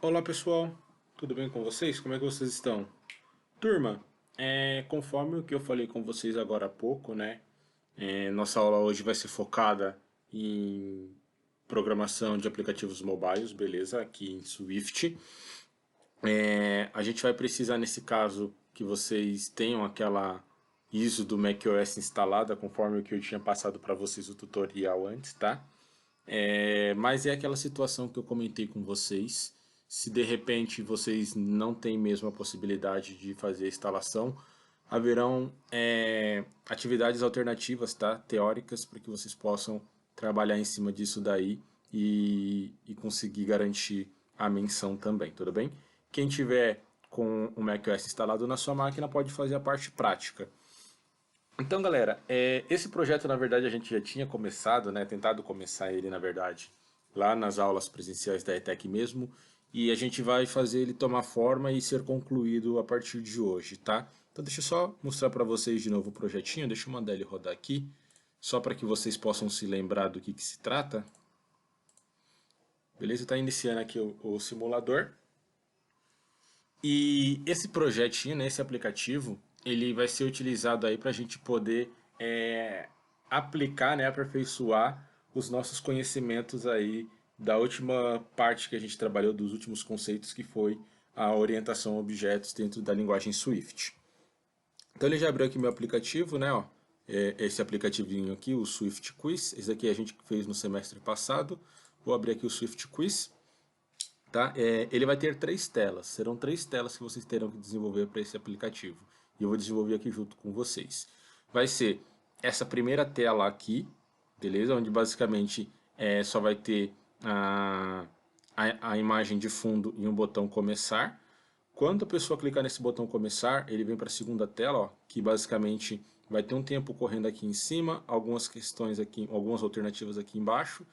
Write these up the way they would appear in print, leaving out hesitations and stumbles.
Olá pessoal, tudo bem com vocês? Como é que vocês estão? Turma, conforme o que eu falei com vocês agora há pouco, né? Nossa aula hoje vai ser focada em programação de aplicativos mobiles, beleza? Aqui em Swift. A gente vai precisar nesse caso que vocês tenham aquela ISO do macOS instalada, conforme o que eu tinha passado para vocês o tutorial antes, tá? Mas é aquela situação que eu comentei com vocês. Se de repente vocês não têm mesmo a possibilidade de fazer a instalação, haverão atividades alternativas, tá? Teóricas, para que vocês possam trabalhar em cima disso daí e conseguir garantir a menção também, tudo bem? Quem tiver com o macOS instalado na sua máquina pode fazer a parte prática. Então, galera, esse projeto, na verdade, a gente já tinha começado, né? Tentado começar ele, na verdade, lá nas aulas presenciais da ETEC mesmo. E a gente vai fazer ele tomar forma e ser concluído a partir de hoje, tá? Então, deixa eu só mostrar para vocês de novo o projetinho. Deixa eu mandar ele rodar aqui, só para que vocês possam se lembrar do que se trata. Beleza? Está iniciando aqui o simulador. E esse projetinho, né, esse aplicativo, ele vai ser utilizado aí para a gente poder aplicar, né, aperfeiçoar os nossos conhecimentos aí da última parte que a gente trabalhou, dos últimos conceitos, que foi a orientação a objetos dentro da linguagem Swift. Então ele já abriu aqui meu aplicativo, né, ó, esse aplicativinho aqui, o Swift Quiz. Esse aqui a gente fez no semestre passado. Vou abrir aqui o Swift Quiz. Tá? Ele vai ter três telas, serão três telas que vocês terão que desenvolver para esse aplicativo. E eu vou desenvolver aqui junto com vocês. Vai ser essa primeira tela aqui, beleza? Onde basicamente só vai ter a imagem de fundo e um botão começar. Quando a pessoa clicar nesse botão começar, ele vem para a segunda tela, ó, que basicamente vai ter um tempo correndo aqui em cima, algumas questões aqui, algumas alternativas aqui embaixo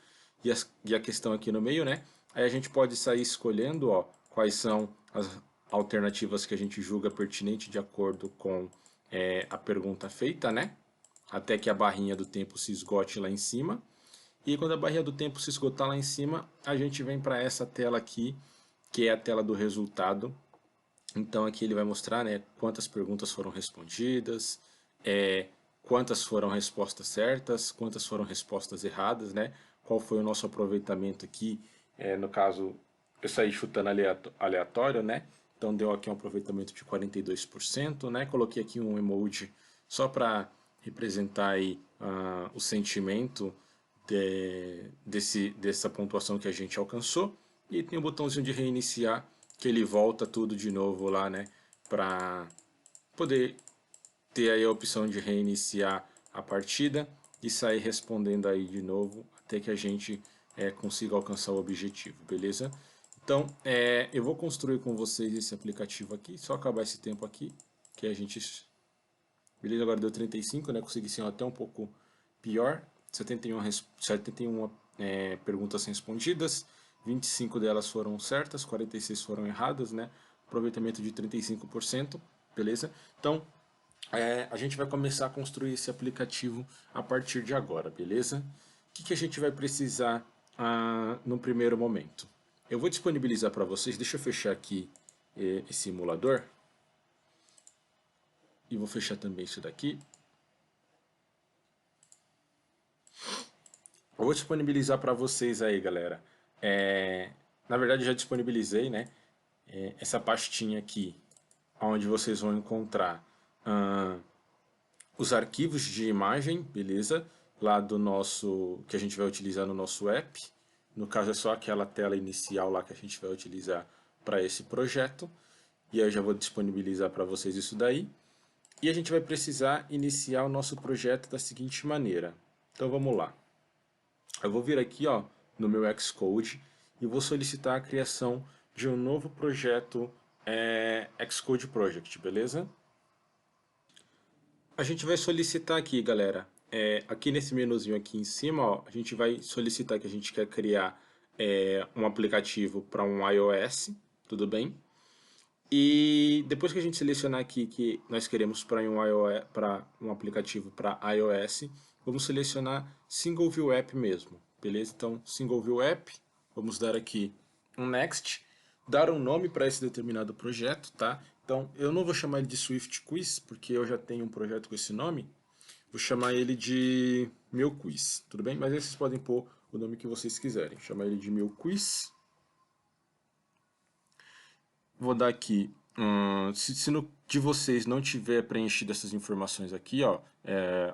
e a questão aqui no meio, né? Aí a gente pode sair escolhendo, ó, quais são as alternativas que a gente julga pertinente de acordo com a pergunta feita, né? Até que a barrinha do tempo se esgote lá em cima. E quando a barrinha do tempo se esgotar lá em cima, a gente vem para essa tela aqui, que é a tela do resultado. Então aqui ele vai mostrar, né, quantas perguntas foram respondidas, quantas foram respostas certas, quantas foram respostas erradas, né? Qual foi o nosso aproveitamento aqui? No caso, eu saí chutando aleatório, né? Então deu aqui um aproveitamento de 42%, né? Coloquei aqui um emoji só para representar aí o sentimento dessa pontuação que a gente alcançou. E tem o botãozinho de reiniciar, que ele volta tudo de novo lá, né? Para poder ter aí a opção de reiniciar a partida e sair respondendo aí de novo até que a gente consiga alcançar o objetivo, beleza? Então, eu vou construir com vocês esse aplicativo aqui, só acabar esse tempo aqui, que a gente... Beleza, agora deu 35, né? Consegui ser até um pouco pior. 71 perguntas respondidas, 25 delas foram certas, 46 foram erradas, né? Aproveitamento de 35%, beleza? Então, a gente vai começar a construir esse aplicativo a partir de agora, beleza? O que a gente vai precisar no primeiro momento? Eu vou disponibilizar para vocês, deixa eu fechar aqui esse emulador. E vou fechar também isso daqui. Eu vou disponibilizar para vocês aí, galera. Na verdade, já disponibilizei, né? Essa pastinha aqui, onde vocês vão encontrar os arquivos de imagem, beleza? Lá do nosso, que a gente vai utilizar no nosso app. No caso é só aquela tela inicial lá que a gente vai utilizar para esse projeto. E aí eu já vou disponibilizar para vocês isso daí. E a gente vai precisar iniciar o nosso projeto da seguinte maneira. Então vamos lá. Eu vou vir aqui, ó, no meu Xcode e vou solicitar a criação de um novo projeto Xcode Project, beleza? A gente vai solicitar aqui, galera, aqui nesse menuzinho aqui em cima, ó, a gente vai solicitar que a gente quer criar um aplicativo para um iOS, tudo bem? E depois que a gente selecionar aqui que nós queremos para um aplicativo para iOS, vamos selecionar Single View App mesmo, beleza? Então, Single View App, vamos dar aqui um Next. dar um nome para esse determinado projeto, tá? Então, eu não vou chamar ele de Swift Quiz, porque eu já tenho um projeto com esse nome. Vou chamar ele de Meu Quiz, tudo bem? Mas aí vocês podem pôr o nome que vocês quiserem. Chamar ele de Meu Quiz. Vou dar aqui, se no de vocês não tiver preenchido essas informações aqui, ó,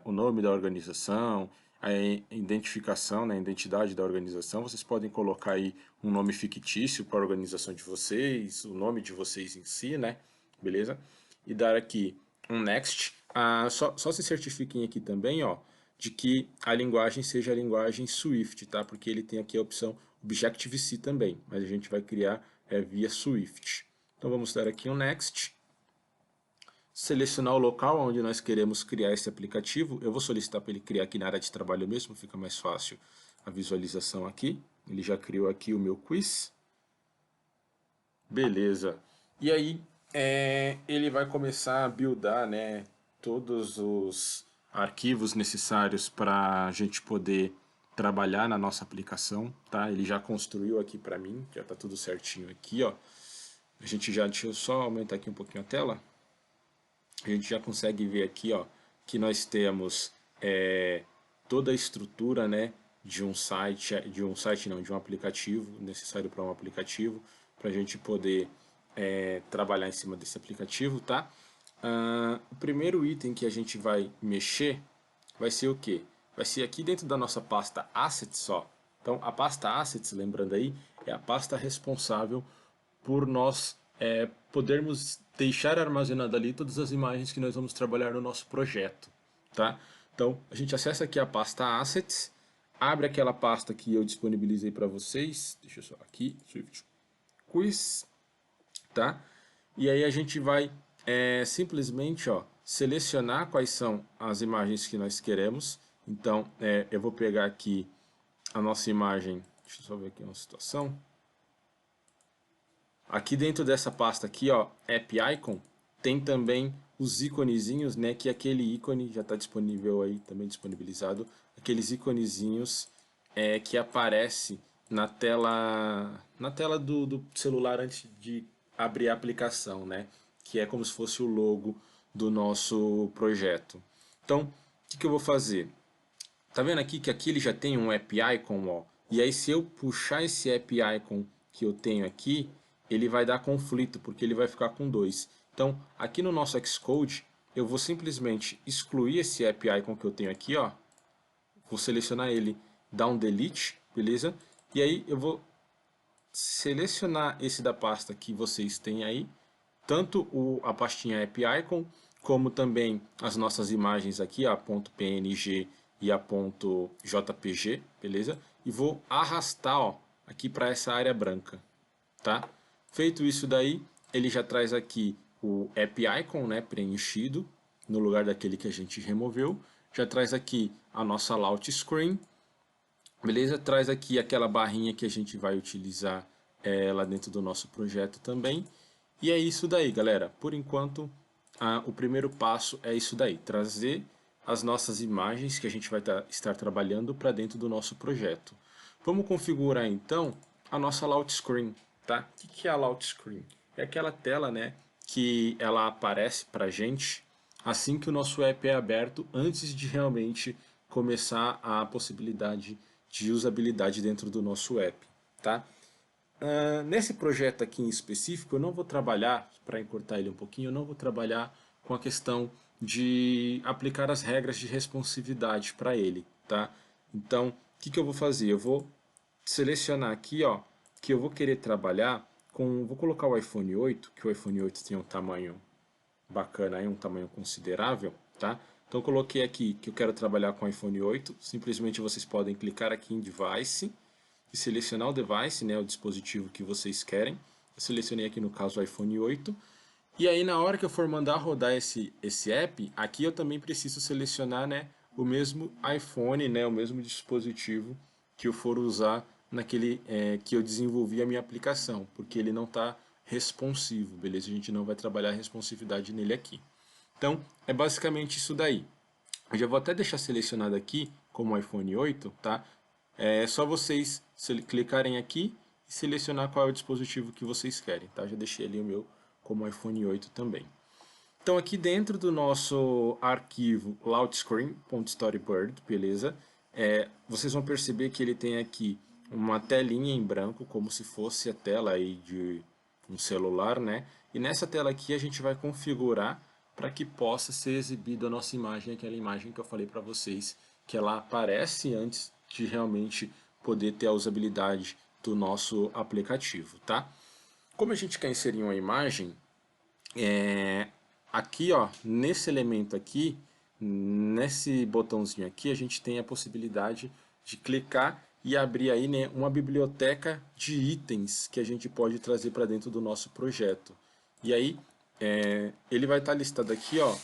o nome da organização, a identificação, né, a identidade da organização, vocês podem colocar aí um nome fictício para a organização de vocês, o nome de vocês em si, né, beleza? E dar aqui um next. Só se certifiquem aqui também, ó, de que a linguagem seja a linguagem Swift, tá? Porque ele tem aqui a opção Objective-C também, mas a gente vai criar via Swift. Então vamos dar aqui um Next. Selecionar o local onde nós queremos criar esse aplicativo. Eu vou solicitar para ele criar aqui na área de trabalho mesmo, fica mais fácil a visualização aqui. Ele já criou aqui o meu quiz. Beleza. E aí ele vai começar a buildar, né, todos os arquivos necessários para a gente poder trabalhar na nossa aplicação, tá? Ele já construiu aqui para mim, já está tudo certinho aqui, ó. A gente já, deixa eu só aumentar aqui um pouquinho a tela. A gente já consegue ver aqui, ó, que nós temos toda a estrutura, né, de um site não, de um aplicativo, necessário para um aplicativo, para a gente poder trabalhar em cima desse aplicativo, tá? O primeiro item que a gente vai mexer vai ser o quê? Vai ser aqui dentro da nossa pasta Assets, ó. Então, a pasta Assets, lembrando aí, é a pasta responsável por nós podermos deixar armazenado ali todas as imagens que nós vamos trabalhar no nosso projeto, tá? Então, a gente acessa aqui a pasta Assets, abre aquela pasta que eu disponibilizei para vocês, deixa eu só aqui, Swift Quiz, tá? E aí a gente vai simplesmente, ó, selecionar quais são as imagens que nós queremos. Então, eu vou pegar aqui a nossa imagem, deixa eu só ver aqui uma situação. Aqui dentro dessa pasta aqui, ó, App Icon, tem também os íconezinhos, né, que aquele ícone já está disponível aí, também disponibilizado, aqueles íconezinhos que aparece na tela do celular antes de abrir a aplicação, né, que é como se fosse o logo do nosso projeto. Então, o que eu vou fazer? Tá vendo aqui que aqui ele já tem um App Icon, ó, e aí se eu puxar esse App Icon que eu tenho aqui, ele vai dar conflito, porque ele vai ficar com 2. Então, aqui no nosso Xcode, eu vou simplesmente excluir esse App Icon que eu tenho aqui, ó. Vou selecionar ele, dar um delete, beleza? E aí eu vou selecionar esse da pasta que vocês têm aí, tanto a pastinha App Icon, como também as nossas imagens aqui, a .png e a .jpg, beleza? E vou arrastar, ó, aqui para essa área branca, tá? Feito isso daí, ele já traz aqui o App Icon, né, preenchido, no lugar daquele que a gente removeu. Já traz aqui a nossa Launch Screen, beleza? Traz aqui aquela barrinha que a gente vai utilizar lá dentro do nosso projeto também. E é isso daí, galera. Por enquanto, o primeiro passo é isso daí, trazer as nossas imagens que a gente vai estar trabalhando para dentro do nosso projeto. Vamos configurar então a nossa Launch Screen. Tá? O que é a Launch Screen? É aquela tela, né, que ela aparece para a gente assim que o nosso app é aberto, antes de realmente começar a possibilidade de usabilidade dentro do nosso app. Tá? Nesse projeto aqui em específico, eu não vou trabalhar, para encurtar ele um pouquinho, eu não vou trabalhar com a questão de aplicar as regras de responsividade para ele. Tá? Então, o que eu vou fazer? Eu vou selecionar aqui, ó, que eu vou querer trabalhar com, vou colocar o iPhone 8, que o iPhone 8 tem um tamanho bacana, aí, um tamanho considerável, tá? Então coloquei aqui que eu quero trabalhar com o iPhone 8, simplesmente vocês podem clicar aqui em Device e selecionar o device, né, o dispositivo que vocês querem. Eu selecionei aqui no caso o iPhone 8, e aí na hora que eu for mandar rodar esse app, aqui eu também preciso selecionar, né, o mesmo iPhone, né, o mesmo dispositivo que eu for usar naquele que eu desenvolvi a minha aplicação, porque ele não está responsivo, beleza? A gente não vai trabalhar a responsividade nele aqui. Então, é basicamente isso daí. Eu já vou até deixar selecionado aqui como iPhone 8, tá? É só vocês clicarem aqui e selecionar qual é o dispositivo que vocês querem, tá? Já deixei ali o meu como iPhone 8 também. Então aqui dentro do nosso arquivo loudscreen.storyboard, beleza? Vocês vão perceber que ele tem aqui uma telinha em branco, como se fosse a tela aí de um celular, né? E nessa tela aqui a gente vai configurar para que possa ser exibida a nossa imagem, aquela imagem que eu falei para vocês, que ela aparece antes de realmente poder ter a usabilidade do nosso aplicativo, tá? Como a gente quer inserir uma imagem, aqui, ó, nesse elemento aqui, nesse botãozinho aqui, a gente tem a possibilidade de clicar e abrir aí, né, uma biblioteca de itens que a gente pode trazer para dentro do nosso projeto. E aí, ele vai estar listado aqui, ó,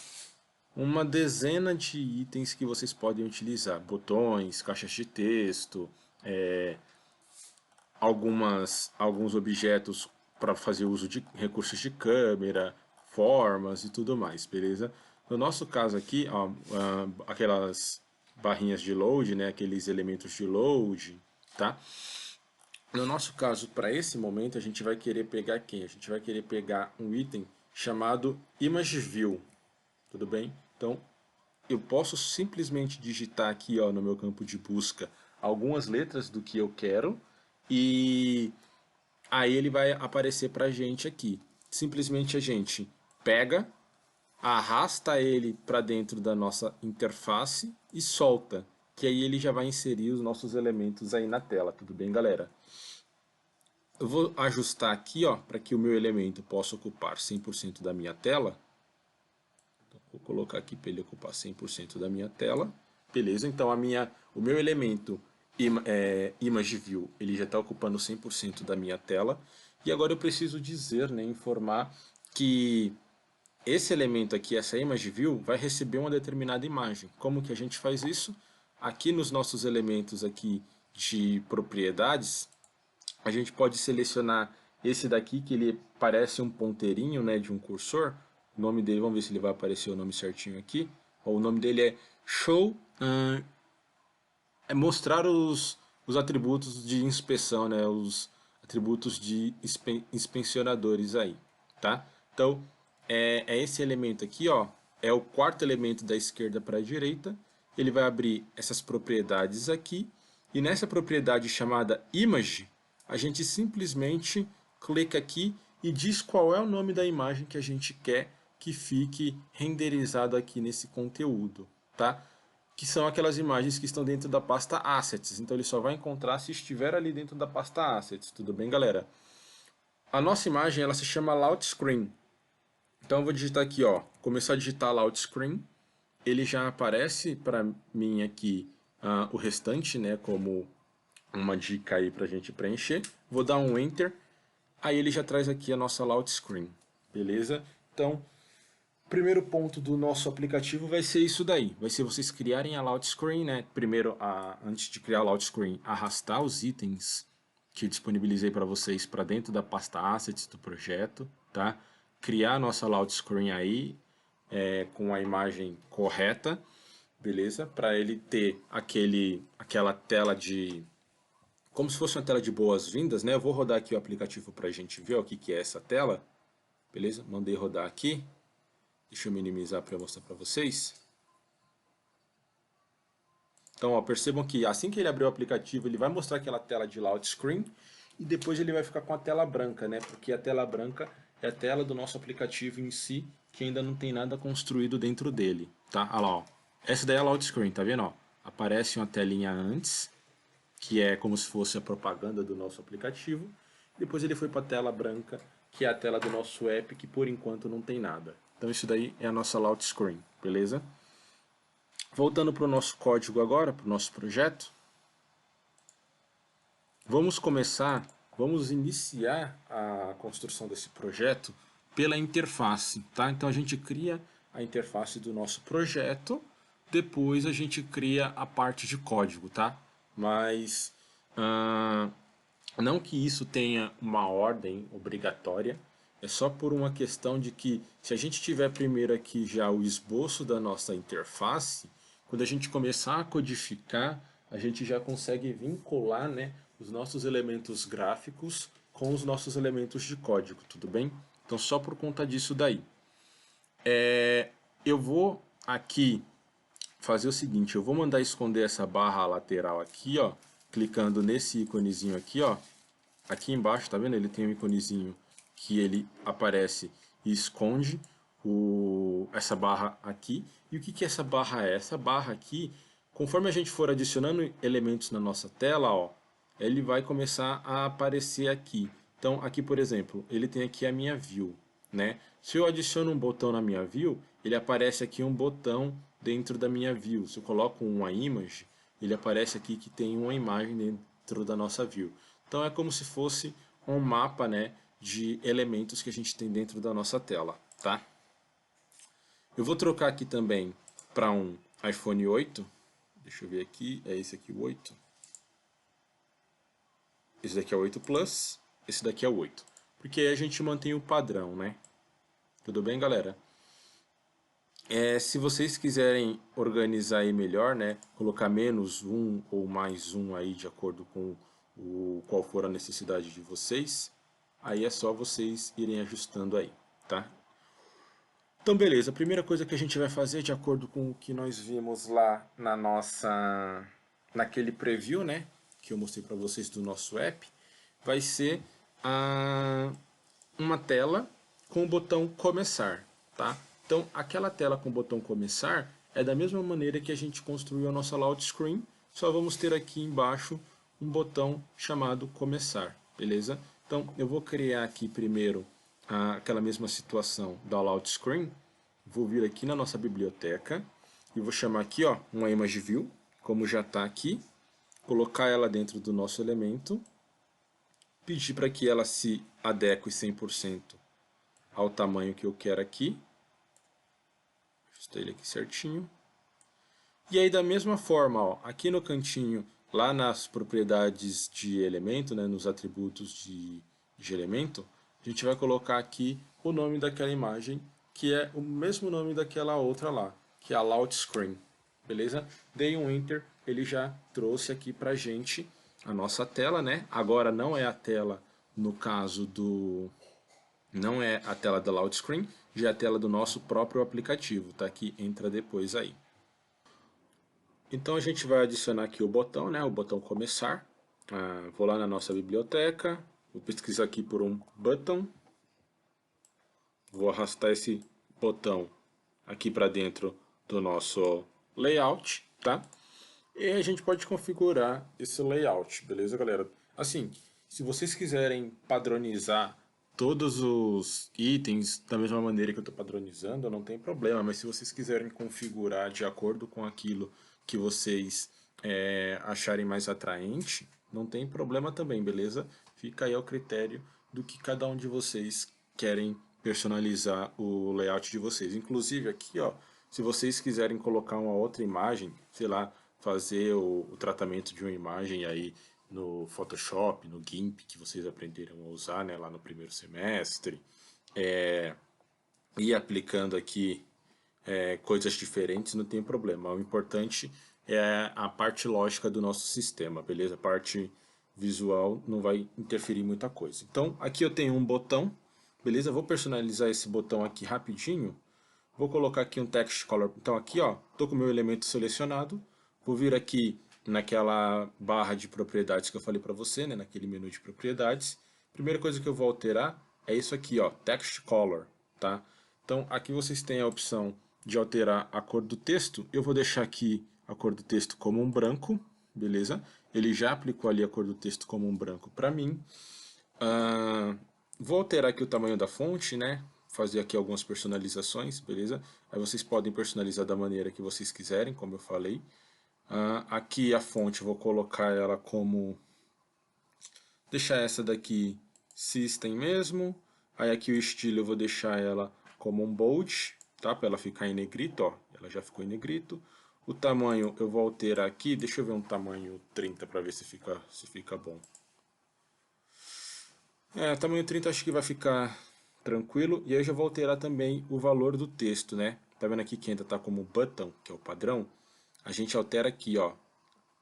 uma dezena de itens que vocês podem utilizar. Botões, caixas de texto, alguns objetos para fazer uso de recursos de câmera, formas e tudo mais, beleza? No nosso caso aqui, ó, aquelas barrinhas de load, né, aqueles elementos de load, tá? No nosso caso, para esse momento, a gente vai querer pegar quem? A gente vai querer pegar um item chamado Image View, tudo bem? Então, eu posso simplesmente digitar aqui, ó, no meu campo de busca algumas letras do que eu quero e aí ele vai aparecer para a gente aqui. Simplesmente a gente pega, arrasta ele para dentro da nossa interface e solta, que aí ele já vai inserir os nossos elementos aí na tela, tudo bem, galera? Eu vou ajustar aqui, ó, para que o meu elemento possa ocupar 100% da minha tela. Vou colocar aqui para ele ocupar 100% da minha tela. Beleza, então o meu elemento Image View ele já está ocupando 100% da minha tela. E agora eu preciso dizer, né, informar que esse elemento aqui, essa Image View, vai receber uma determinada imagem. Como que a gente faz isso? Aqui nos nossos elementos aqui de propriedades, a gente pode selecionar esse daqui, que ele parece um ponteirinho, né, de um cursor. O nome dele, vamos ver se ele vai aparecer o nome certinho aqui. O nome dele é Show, mostrar os atributos de inspeção, né, os atributos de inspecionadores aí, tá? Então, é esse elemento aqui, ó, é o quarto elemento da esquerda para a direita. Ele vai abrir essas propriedades aqui, e nessa propriedade chamada Image, a gente simplesmente clica aqui e diz qual é o nome da imagem que a gente quer que fique renderizado aqui nesse conteúdo, tá? Que são aquelas imagens que estão dentro da pasta Assets. Então ele só vai encontrar se estiver ali dentro da pasta Assets. Tudo bem, galera? A nossa imagem ela se chama Loud Screen. Então eu vou digitar aqui, ó, começar a digitar Loud Screen. Ele já aparece para mim aqui o restante, né, como uma dica aí para a gente preencher. Vou dar um Enter. Aí ele já traz aqui a nossa Loud Screen. Beleza? Então, primeiro ponto do nosso aplicativo vai ser isso daí. Vai ser vocês criarem a Loud Screen, né? Primeiro, antes de criar a Loud Screen, arrastar os itens que eu disponibilizei para vocês para dentro da pasta Assets do projeto, tá? Criar a nossa Loud Screen aí, com a imagem correta, beleza? Para ele ter aquela tela de... como se fosse uma tela de boas-vindas, né? Eu vou rodar aqui o aplicativo para a gente ver o que é essa tela, beleza? Mandei rodar aqui. Deixa eu minimizar para mostrar para vocês. Então, ó, percebam que assim que ele abrir o aplicativo, ele vai mostrar aquela tela de loud screen e depois ele vai ficar com a tela branca, né? Porque a tela branca é a tela do nosso aplicativo em si, que ainda não tem nada construído dentro dele, tá? Olha lá, ó. Essa daí é a loud screen, tá vendo? Ó? Aparece uma telinha antes, que é como se fosse a propaganda do nosso aplicativo. Depois ele foi para a tela branca, que é a tela do nosso app, que por enquanto não tem nada. Então isso daí é a nossa loud screen, beleza? Voltando para o nosso código agora, para o nosso projeto. Vamos iniciar a construção desse projeto pela interface, tá? Então a gente cria a interface do nosso projeto, depois a gente cria a parte de código, tá? Mas não que isso tenha uma ordem obrigatória, é só por uma questão de que se a gente tiver primeiro aqui já o esboço da nossa interface, quando a gente começar a codificar, a gente já consegue vincular, né, os nossos elementos gráficos com os nossos elementos de código, tudo bem? Então só por conta disso daí. Eu vou aqui fazer o seguinte, eu vou mandar esconder essa barra lateral aqui, ó, clicando nesse íconezinho aqui, ó. Aqui embaixo, tá vendo? Ele tem um íconezinho que ele aparece e esconde essa barra aqui. E o que é essa barra é? Essa barra aqui, conforme a gente for adicionando elementos na nossa tela, ó, ele vai começar a aparecer aqui. Então, aqui, por exemplo, ele tem aqui a minha view, né? Se eu adiciono um botão na minha view, ele aparece aqui um botão dentro da minha view. Se eu coloco uma image, ele aparece aqui que tem uma imagem dentro da nossa view. Então é como se fosse um mapa, né, de elementos que a gente tem dentro da nossa tela, tá? Eu vou trocar aqui também para um iPhone 8. Deixa eu ver aqui, é esse aqui o 8. Esse daqui é o 8 Plus, esse daqui é o 8. Porque aí a gente mantém o padrão, né? Tudo bem, galera? Se vocês quiserem organizar aí melhor, né, colocar menos um ou mais um aí de acordo com qual for a necessidade de vocês, aí é só vocês irem ajustando aí, tá? Então beleza, a primeira coisa que a gente vai fazer, de acordo com o que nós vimos lá naquele preview, né, que eu mostrei para vocês do nosso app, vai ser uma tela com o botão começar, tá? Então aquela tela com o botão começar é da mesma maneira que a gente construiu a nossa layout screen, só vamos ter aqui embaixo um botão chamado começar, beleza? Então eu vou criar aqui primeiro aquela mesma situação da layout screen, vou vir aqui na nossa biblioteca e vou chamar aqui, ó, uma image view, como já está aqui, colocar ela dentro do nosso elemento, pedir para que ela se adeque 100% ao tamanho que eu quero aqui, ajustei ele aqui certinho, e aí da mesma forma, ó, aqui no cantinho, lá nas propriedades de elemento, né, nos atributos de elemento, a gente vai colocar aqui o nome daquela imagem, que é o mesmo nome daquela outra lá, que é a layout screen, beleza? Dei um enter, ele já trouxe aqui pra gente a nossa tela, né? Agora não é a tela, no caso não é a tela da layout screen, já é a tela do nosso próprio aplicativo, tá? Que entra depois aí. Então a gente vai adicionar aqui o botão, né? O botão começar. Vou lá na nossa biblioteca, vou pesquisar aqui por um button, vou arrastar esse botão aqui para dentro do nosso layout, tá? E a gente pode configurar esse layout, beleza, galera? Assim, se vocês quiserem padronizar todos os itens da mesma maneira que eu estou padronizando, não tem problema, mas se vocês quiserem configurar de acordo com aquilo que vocês acharem mais atraente, não tem problema também, beleza? Fica aí ao critério do que cada um de vocês querem personalizar o layout de vocês. Inclusive aqui, ó, se vocês quiserem colocar uma outra imagem, sei lá, fazer o tratamento de uma imagem aí no Photoshop, no GIMP, que vocês aprenderam a usar, né, lá no primeiro semestre, e aplicando aqui coisas diferentes, não tem problema. O importante é a parte lógica do nosso sistema, beleza? A parte visual não vai interferir muita coisa. Então, aqui eu tenho um botão, beleza? Vou personalizar esse botão aqui rapidinho. Vou colocar aqui um text color. Então aqui, ó, tô com o meu elemento selecionado. Vou vir aqui naquela barra de propriedades que eu falei para você, né, naquele menu de propriedades. Primeira coisa que eu vou alterar é isso aqui, ó, text color, tá? Então aqui vocês têm a opção de alterar a cor do texto. Eu vou deixar aqui a cor do texto como um branco, beleza? Ele já aplicou ali a cor do texto como um branco para mim. Vou alterar aqui o tamanho da fonte, né? Fazer aqui algumas personalizações, beleza? Aí vocês podem personalizar da maneira que vocês quiserem, como eu falei. Aqui a fonte, eu vou colocar ela como... Deixar essa daqui System mesmo. Aí aqui o estilo eu vou deixar ela como um bold, tá? Para ela ficar em negrito, ó. Ela já ficou em negrito. O tamanho eu vou alterar aqui, deixa eu ver um tamanho 30 para ver se fica bom. Tamanho 30 acho que vai ficar tranquilo. E aí eu já vou alterar também o valor do texto, né? Tá vendo aqui que ainda tá como button, que é o padrão? A gente altera aqui, ó.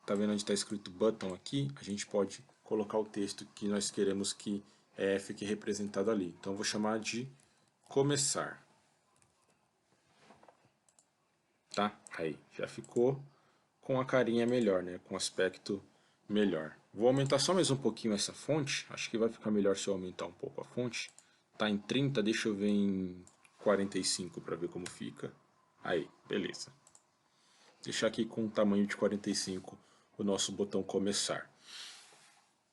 Tá vendo onde está escrito button aqui? A gente pode colocar o texto que nós queremos que fique representado ali. Então, eu vou chamar de começar. Tá? Aí, já ficou com a carinha melhor, né? Com aspecto melhor. Vou aumentar só mais um pouquinho essa fonte. Acho que vai ficar melhor se eu aumentar um pouco a fonte. Tá em 30, deixa eu ver em 45 para ver como fica. Aí, beleza. Deixar aqui com o tamanho de 45 o nosso botão começar.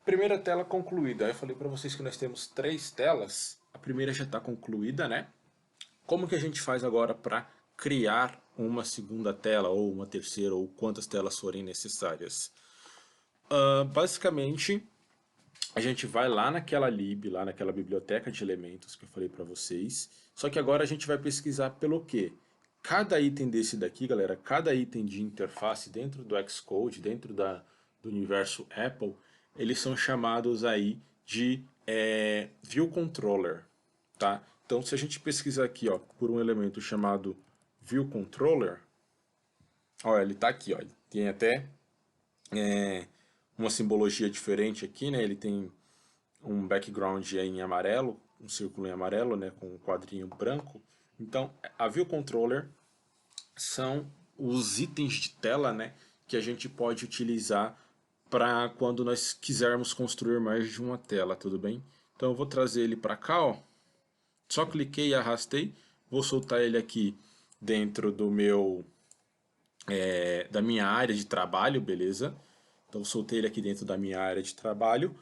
Primeira tela concluída. Eu falei para vocês que nós temos 3 telas. A primeira já está concluída, né? Como que a gente faz agora para criar uma segunda tela, ou uma terceira, ou quantas telas forem necessárias? Basicamente, a gente vai lá naquela lib, lá naquela biblioteca de elementos que eu falei para vocês. Só que agora a gente vai pesquisar pelo quê? Cada item desse daqui, galera, cada item de interface dentro do Xcode, dentro do universo Apple, eles são chamados aí de View Controller, tá? Então, se a gente pesquisar aqui, ó, por um elemento chamado View Controller, ó, ele está aqui, ó, ele tem até uma simbologia diferente aqui, né? Ele tem um background em amarelo, um círculo em amarelo, né, com um quadrinho branco. Então, a View Controller são os itens de tela, né, que a gente pode utilizar para quando nós quisermos construir mais de uma tela, tudo bem? Então, eu vou trazer ele para cá, ó. Só cliquei e arrastei. Vou soltar ele aqui dentro do meu da minha área de trabalho, beleza? Então, soltei ele aqui dentro da minha área de trabalho.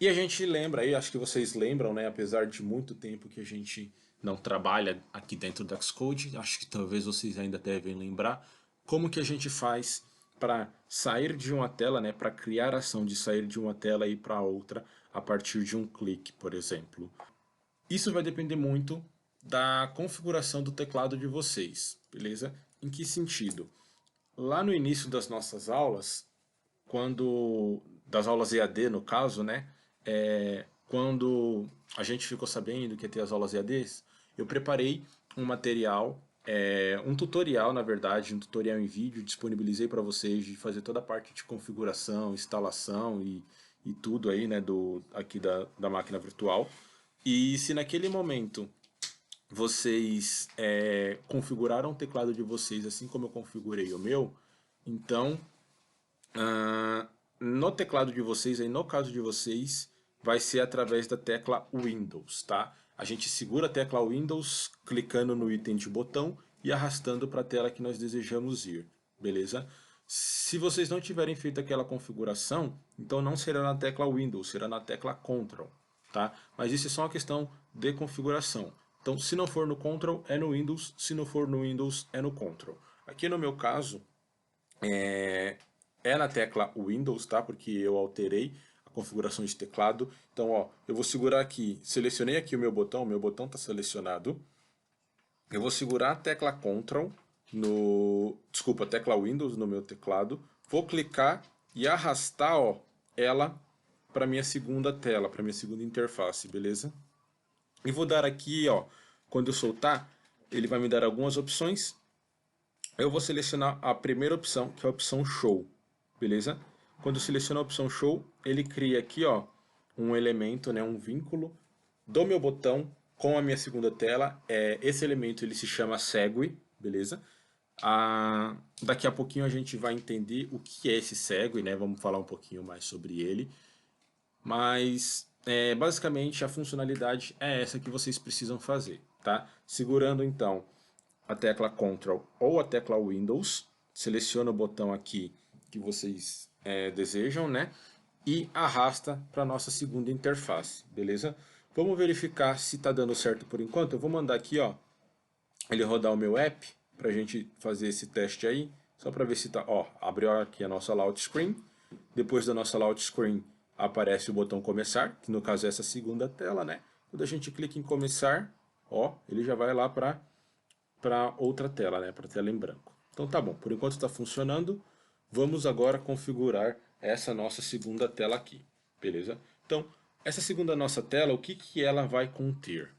E a gente lembra aí, acho que vocês lembram, né? Apesar de muito tempo que a gente não trabalha aqui dentro do Xcode, acho que talvez vocês ainda devem lembrar como que a gente faz para sair de uma tela, né? Para criar a ação de sair de uma tela e ir para outra a partir de um clique, por exemplo. Isso vai depender muito da configuração do teclado de vocês, beleza? Em que sentido? Lá no início das nossas aulas, quando das aulas EAD no caso, né? Quando a gente ficou sabendo que ia ter as aulas EADs, eu preparei um material, um tutorial na verdade, um tutorial em vídeo, disponibilizei para vocês de fazer toda a parte de configuração, instalação e tudo aí, né? Aqui da máquina virtual. E se naquele momento vocês configuraram o teclado de vocês assim como eu configurei o meu, então no teclado de vocês, aí no caso de vocês, vai ser através da tecla Windows, tá? A gente segura a tecla Windows clicando no item de botão e arrastando para a tela que nós desejamos ir, beleza? Se vocês não tiverem feito aquela configuração, então não será na tecla Windows, será na tecla Ctrl, tá? Mas isso é só uma questão de configuração. Então, se não for no Ctrl, é no Windows, se não for no Windows, é no Ctrl. Aqui no meu caso, é na tecla Windows, tá? Porque eu alterei a configuração de teclado. Então, ó, eu vou segurar aqui, selecionei aqui o meu botão está selecionado. Eu vou segurar a tecla Ctrl desculpa, a tecla Windows no meu teclado. Vou clicar e arrastar, ó, ela para minha segunda tela, para minha segunda interface, beleza? E vou dar aqui, ó, quando eu soltar, ele vai me dar algumas opções. Eu vou selecionar a primeira opção, que é a opção Show, beleza? Quando eu seleciono a opção Show, ele cria aqui, ó, um elemento, né, um vínculo do meu botão com a minha segunda tela. Esse elemento ele se chama segue, beleza? Daqui a pouquinho a gente vai entender o que é esse segue, né? Vamos falar um pouquinho mais sobre ele. Mas basicamente a funcionalidade é essa que vocês precisam fazer, tá? Segurando então a tecla Ctrl ou a tecla Windows, seleciona o botão aqui que vocês desejam, né? E arrasta para a nossa segunda interface, beleza? Vamos verificar se está dando certo por enquanto. Eu vou mandar aqui, ó, ele rodar o meu app para a gente fazer esse teste aí, só para ver se está. Ó, abriu aqui a nossa layout screen. Depois da nossa layout screen aparece o botão começar, que no caso é essa segunda tela, né? Quando a gente clica em começar, ó, ele já vai lá para outra tela, né, para a tela em branco. Então tá bom, por enquanto está funcionando. Vamos agora configurar essa nossa segunda tela aqui, beleza? Então, essa segunda nossa tela, o que que ela vai conter?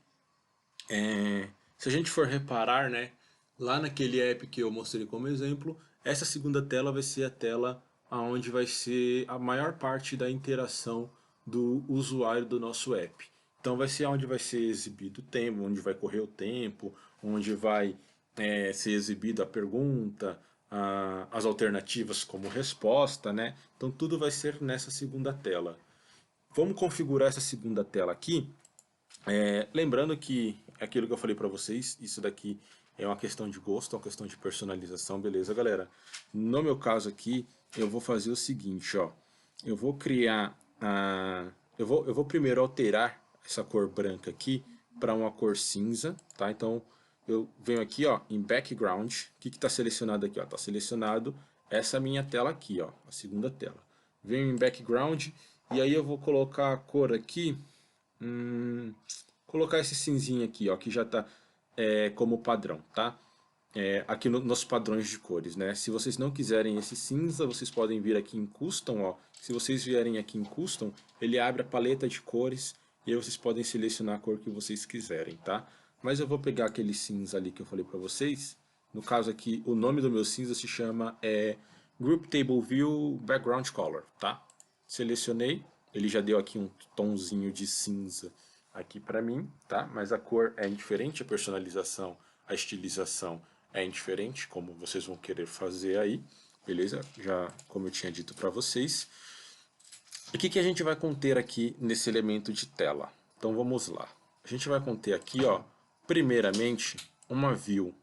Se a gente for reparar, né, lá naquele app que eu mostrei como exemplo, essa segunda tela vai ser a tela aonde vai ser a maior parte da interação do usuário do nosso app. Então vai ser onde vai ser exibido o tempo, onde vai correr o tempo, onde vai ser exibido a pergunta, as alternativas como resposta, né? Então tudo vai ser nessa segunda tela. Vamos configurar essa segunda tela aqui. Lembrando que aquilo que eu falei para vocês, isso daqui é uma questão de gosto, é uma questão de personalização, beleza, galera? No meu caso aqui, eu vou fazer o seguinte, ó. Eu vou criar eu vou primeiro alterar essa cor branca aqui para uma cor cinza, tá? Então eu venho aqui, ó, em background. O que está selecionado aqui, ó? Está selecionado essa minha tela aqui, ó, a segunda tela. Venho em background e aí eu vou colocar a cor aqui. Colocar esse cinzinho aqui, ó, que já está como padrão, tá? Aqui nos padrões de cores, né? Se vocês não quiserem esse cinza, vocês podem vir aqui em Custom, ó. Se vocês vierem aqui em Custom, ele abre a paleta de cores e aí vocês podem selecionar a cor que vocês quiserem, tá? Mas eu vou pegar aquele cinza ali que eu falei para vocês. No caso aqui, o nome do meu cinza se chama Group Table View Background Color, tá? Selecionei, ele já deu aqui um tonzinho de cinza aqui para mim, tá? Mas a cor é indiferente, a personalização, a estilização é indiferente, como vocês vão querer fazer aí, beleza? Já como eu tinha dito para vocês. O que a gente vai conter aqui nesse elemento de tela? Então vamos lá. A gente vai conter aqui, ó, primeiramente, uma view,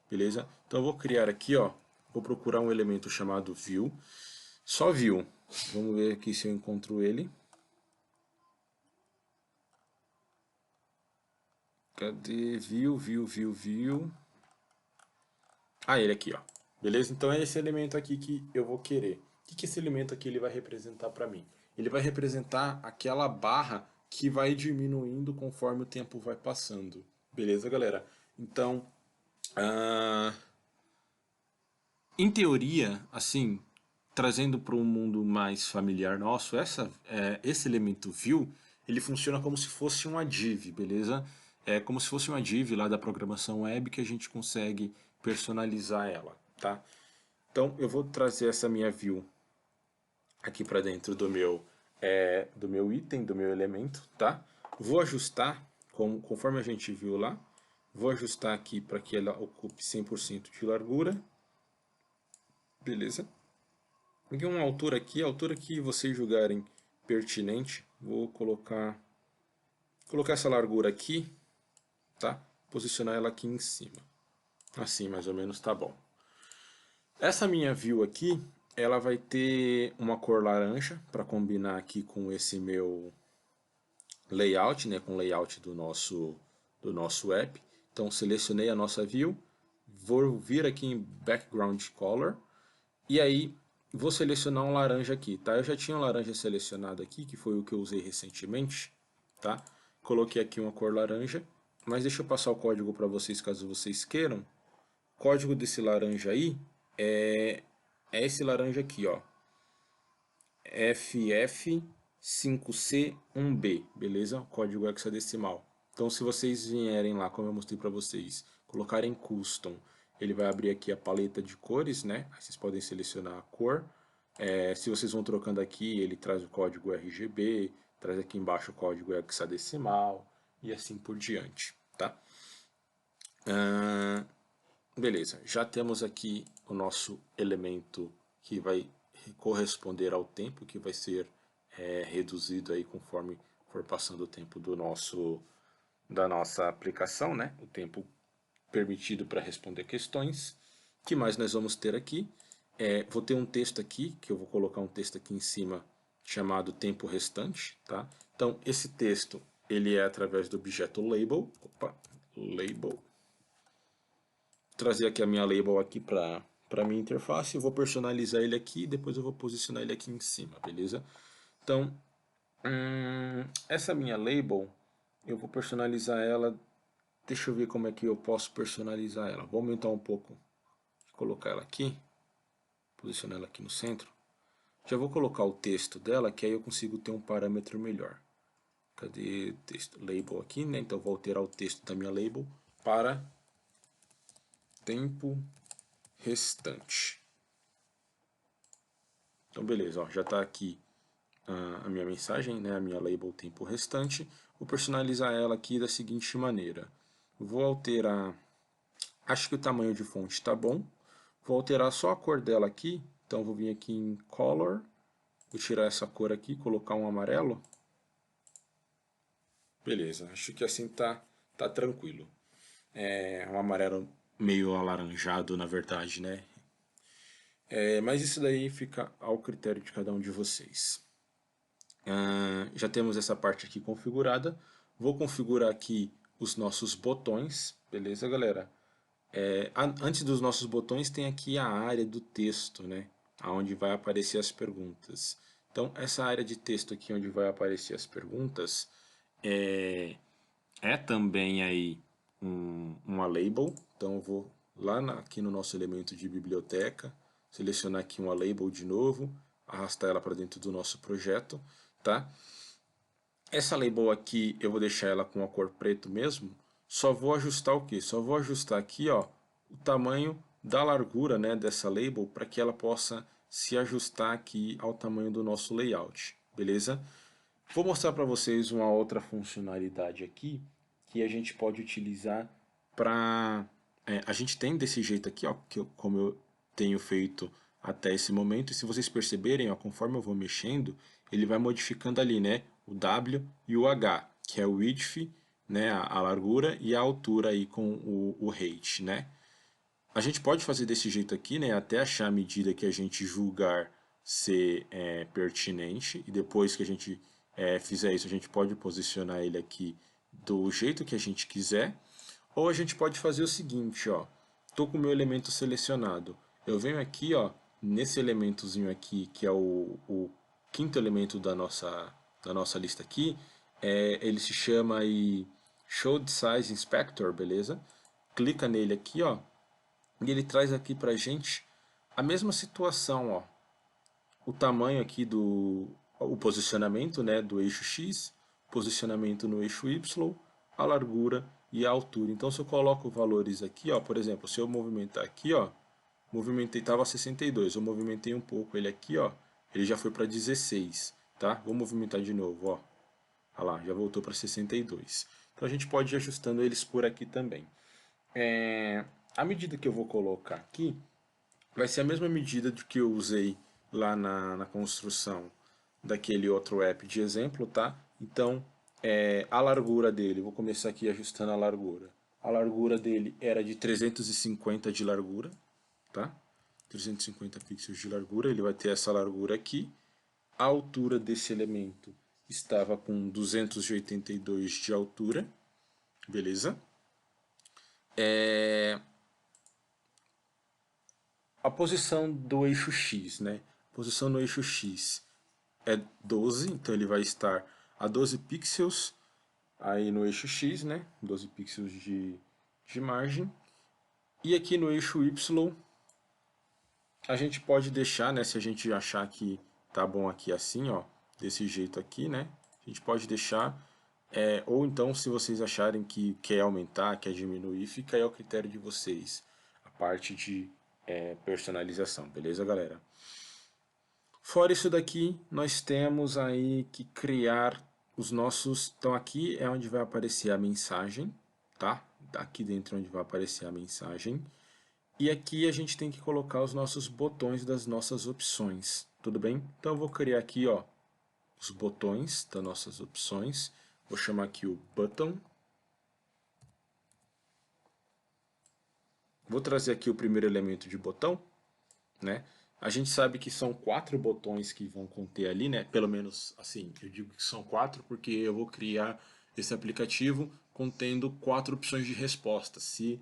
beleza? Então eu vou criar aqui, ó, vou procurar um elemento chamado view, só view. Vamos ver aqui se eu encontro ele. Cadê? View. Ah, ele aqui, ó. Beleza? Então é esse elemento aqui que eu vou querer. O que esse elemento aqui ele vai representar para mim? Ele vai representar aquela barra que vai diminuindo conforme o tempo vai passando. Beleza, galera? Então, em teoria, assim, trazendo para um mundo mais familiar nosso, esse elemento view, ele funciona como se fosse uma div, beleza? É como se fosse uma div lá da programação web que a gente consegue personalizar ela, tá? Então eu vou trazer essa minha view aqui para dentro do meu item, do meu elemento, tá? Vou ajustar, conforme a gente viu lá, vou ajustar aqui para que ela ocupe 100% de largura, beleza? Peguei uma altura aqui, a altura que vocês julgarem pertinente, vou colocar essa largura aqui, tá? Posicionar ela aqui em cima. Assim, mais ou menos, tá bom. Essa minha view aqui, ela vai ter uma cor laranja para combinar aqui com esse meu layout, né, com o layout do nosso app. Então selecionei a nossa view, vou vir aqui em background color e aí vou selecionar um laranja aqui, tá? Eu já tinha um laranja selecionado aqui, que foi o que eu usei recentemente, tá? Coloquei aqui uma cor laranja, mas deixa eu passar o código para vocês caso vocês queiram. O código desse laranja aí é esse laranja aqui, ó. FF5C1B, beleza? Código hexadecimal. Então, se vocês vierem lá, como eu mostrei para vocês, colocarem custom, ele vai abrir aqui a paleta de cores, né? Aí vocês podem selecionar a cor. Se vocês vão trocando aqui, ele traz o código RGB, traz aqui embaixo o código hexadecimal e assim por diante, tá? Beleza, já temos aqui o nosso elemento que vai corresponder ao tempo que vai ser reduzido aí conforme for passando o tempo da nossa aplicação, né? O tempo permitido para responder questões. O que mais nós vamos ter aqui? Vou ter um texto aqui, que eu vou colocar um texto aqui em cima chamado tempo restante, tá? Então esse texto ele é através do objeto label, label. Trazer aqui a minha label aqui para minha interface, eu vou personalizar ele aqui e depois eu vou posicionar ele aqui em cima, beleza? Então, essa minha label, eu vou personalizar ela, deixa eu ver como é que eu posso personalizar ela. Vou aumentar um pouco, colocar ela aqui, posicionar ela aqui no centro. Já vou colocar o texto dela, que aí eu consigo ter um parâmetro melhor. Cadê o texto? Label aqui, né? Então vou alterar o texto da minha label para tempo restante. Então beleza, ó, já está aqui a minha mensagem, né, a minha label tempo restante. Vou personalizar ela aqui da seguinte maneira. Vou alterar, acho que o tamanho de fonte está bom. Vou alterar só a cor dela aqui, então vou vir aqui em Color, vou tirar essa cor aqui, colocar um amarelo. Beleza, acho que assim tá tranquilo. É um amarelo meio alaranjado, na verdade, né? Mas isso daí fica ao critério de cada um de vocês. Já temos essa parte aqui configurada. Vou configurar aqui os nossos botões, beleza, galera? Antes dos nossos botões tem aqui a área do texto, né? Onde vai aparecer as perguntas. Então, essa área de texto aqui onde vai aparecer as perguntas é também aí uma label. Então, eu vou lá aqui no nosso elemento de biblioteca, selecionar aqui uma label de novo, arrastar ela para dentro do nosso projeto, tá? Essa label aqui eu vou deixar ela com a cor preto mesmo. Só vou ajustar o que? Só vou ajustar aqui, ó, o tamanho da largura, né, dessa label para que ela possa se ajustar aqui ao tamanho do nosso layout, beleza? Vou mostrar para vocês uma outra funcionalidade aqui que a gente pode utilizar para... a gente tem desse jeito aqui, ó, como eu tenho feito até esse momento, e se vocês perceberem, ó, conforme eu vou mexendo, ele vai modificando ali, né, o W e o H, que é o width, né, a largura, e a altura aí com o height, né. A gente pode fazer desse jeito aqui, né, até achar a medida que a gente julgar ser pertinente, e depois que a gente fizer isso, a gente pode posicionar ele aqui do jeito que a gente quiser, ou a gente pode fazer o seguinte, ó, tô com o meu elemento selecionado, eu venho aqui, ó, nesse elementozinho aqui, que é o quinto elemento da nossa lista aqui, ele se chama aí Show Size Inspector, beleza? Clica nele aqui, ó, e ele traz aqui pra gente a mesma situação, ó. O tamanho aqui o posicionamento, né, do eixo X, posicionamento no eixo Y, a largura e a altura. Então se eu coloco valores aqui, ó, por exemplo, se eu movimentar aqui, ó, movimentei, estava 62, eu movimentei um pouco ele aqui, ó, ele já foi para 16, tá? Vou movimentar de novo, ó. Olha lá, já voltou para 62. Então a gente pode ir ajustando eles por aqui também. A medida que eu vou colocar aqui vai ser a mesma medida de que eu usei lá na construção daquele outro app de exemplo, tá? Então, a largura dele, vou começar aqui ajustando a largura. A largura dele era de 350 de largura, tá? 350 pixels de largura, ele vai ter essa largura aqui. A altura desse elemento estava com 282 de altura, beleza? A posição do eixo X, né? A posição no eixo X é 12, então ele vai estar a 12 pixels aí no eixo X, né? 12 pixels de margem. E aqui no eixo Y, a gente pode deixar, né? Se a gente achar que tá bom aqui assim, ó, desse jeito aqui, né? A gente pode deixar, ou então se vocês acharem que quer aumentar, quer diminuir, fica aí ao critério de vocês. A parte de personalização, beleza, galera? Fora isso daqui, nós temos aí que criar os nossos... Então aqui é onde vai aparecer a mensagem, tá? Aqui dentro é onde vai aparecer a mensagem. E aqui a gente tem que colocar os nossos botões das nossas opções, tudo bem? Então eu vou criar aqui, ó, os botões das nossas opções. Vou chamar aqui o button. Vou trazer aqui o primeiro elemento de botão, né? A gente sabe que são 4 botões que vão conter ali, né? Pelo menos assim, eu digo que são 4 porque eu vou criar esse aplicativo contendo 4 opções de resposta. Se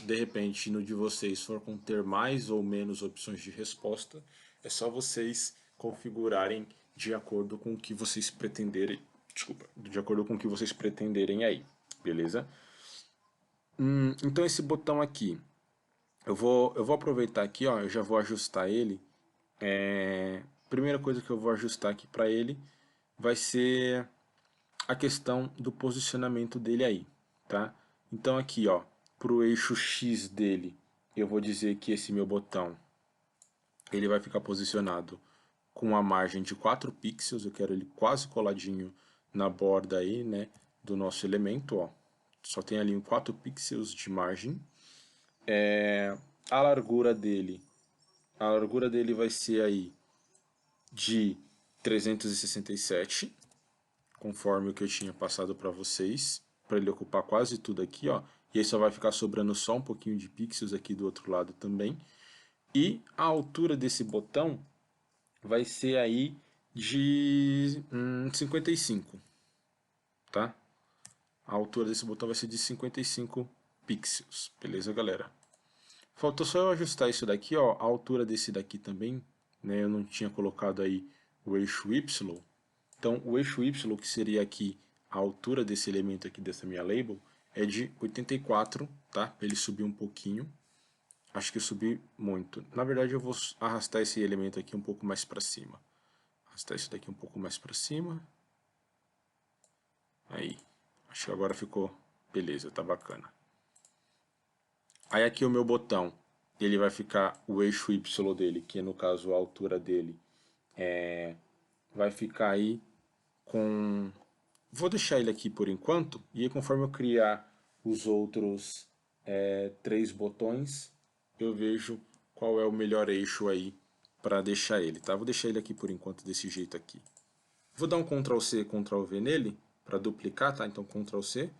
de repente no de vocês for conter mais ou menos opções de resposta, é só vocês configurarem de acordo com o que vocês pretenderem, desculpa, de acordo com o que vocês pretenderem aí, beleza? Então esse botão aqui, eu vou aproveitar aqui, ó, eu já vou ajustar ele. Primeira coisa que eu vou ajustar aqui para ele vai ser a questão do posicionamento dele aí, tá? Então aqui, ó, para o eixo X dele, eu vou dizer que esse meu botão ele vai ficar posicionado com a margem de 4 pixels, eu quero ele quase coladinho na borda aí, né, do nosso elemento, ó. Só tem ali 4 pixels de margem. A largura dele vai ser aí de 367, conforme o que eu tinha passado para vocês, para ele ocupar quase tudo aqui, ó. E aí só vai ficar sobrando só um pouquinho de pixels aqui do outro lado também. E a altura desse botão vai ser aí de 55, tá? A altura desse botão vai ser de 55 pixels, beleza, galera? Faltou só eu ajustar isso daqui, ó, a altura desse daqui também, né? Eu não tinha colocado aí o eixo Y. Então, o eixo Y, que seria aqui a altura desse elemento aqui dessa minha label, é de 84, tá? Para ele subir um pouquinho. Acho que eu subi muito. Na verdade, eu vou arrastar esse elemento aqui um pouco mais para cima. Arrastar isso daqui um pouco mais para cima. Aí. Acho que agora ficou beleza, tá bacana. Aí aqui o meu botão, ele vai ficar o eixo Y dele, que no caso a altura dele, vai ficar aí com... Vou deixar ele aqui por enquanto, e aí conforme eu criar os outros 3 botões, eu vejo qual é o melhor eixo aí para deixar ele, tá? Vou deixar ele aqui por enquanto desse jeito aqui. Vou dar um Ctrl C, Ctrl V nele, para duplicar, tá? Então Ctrl C,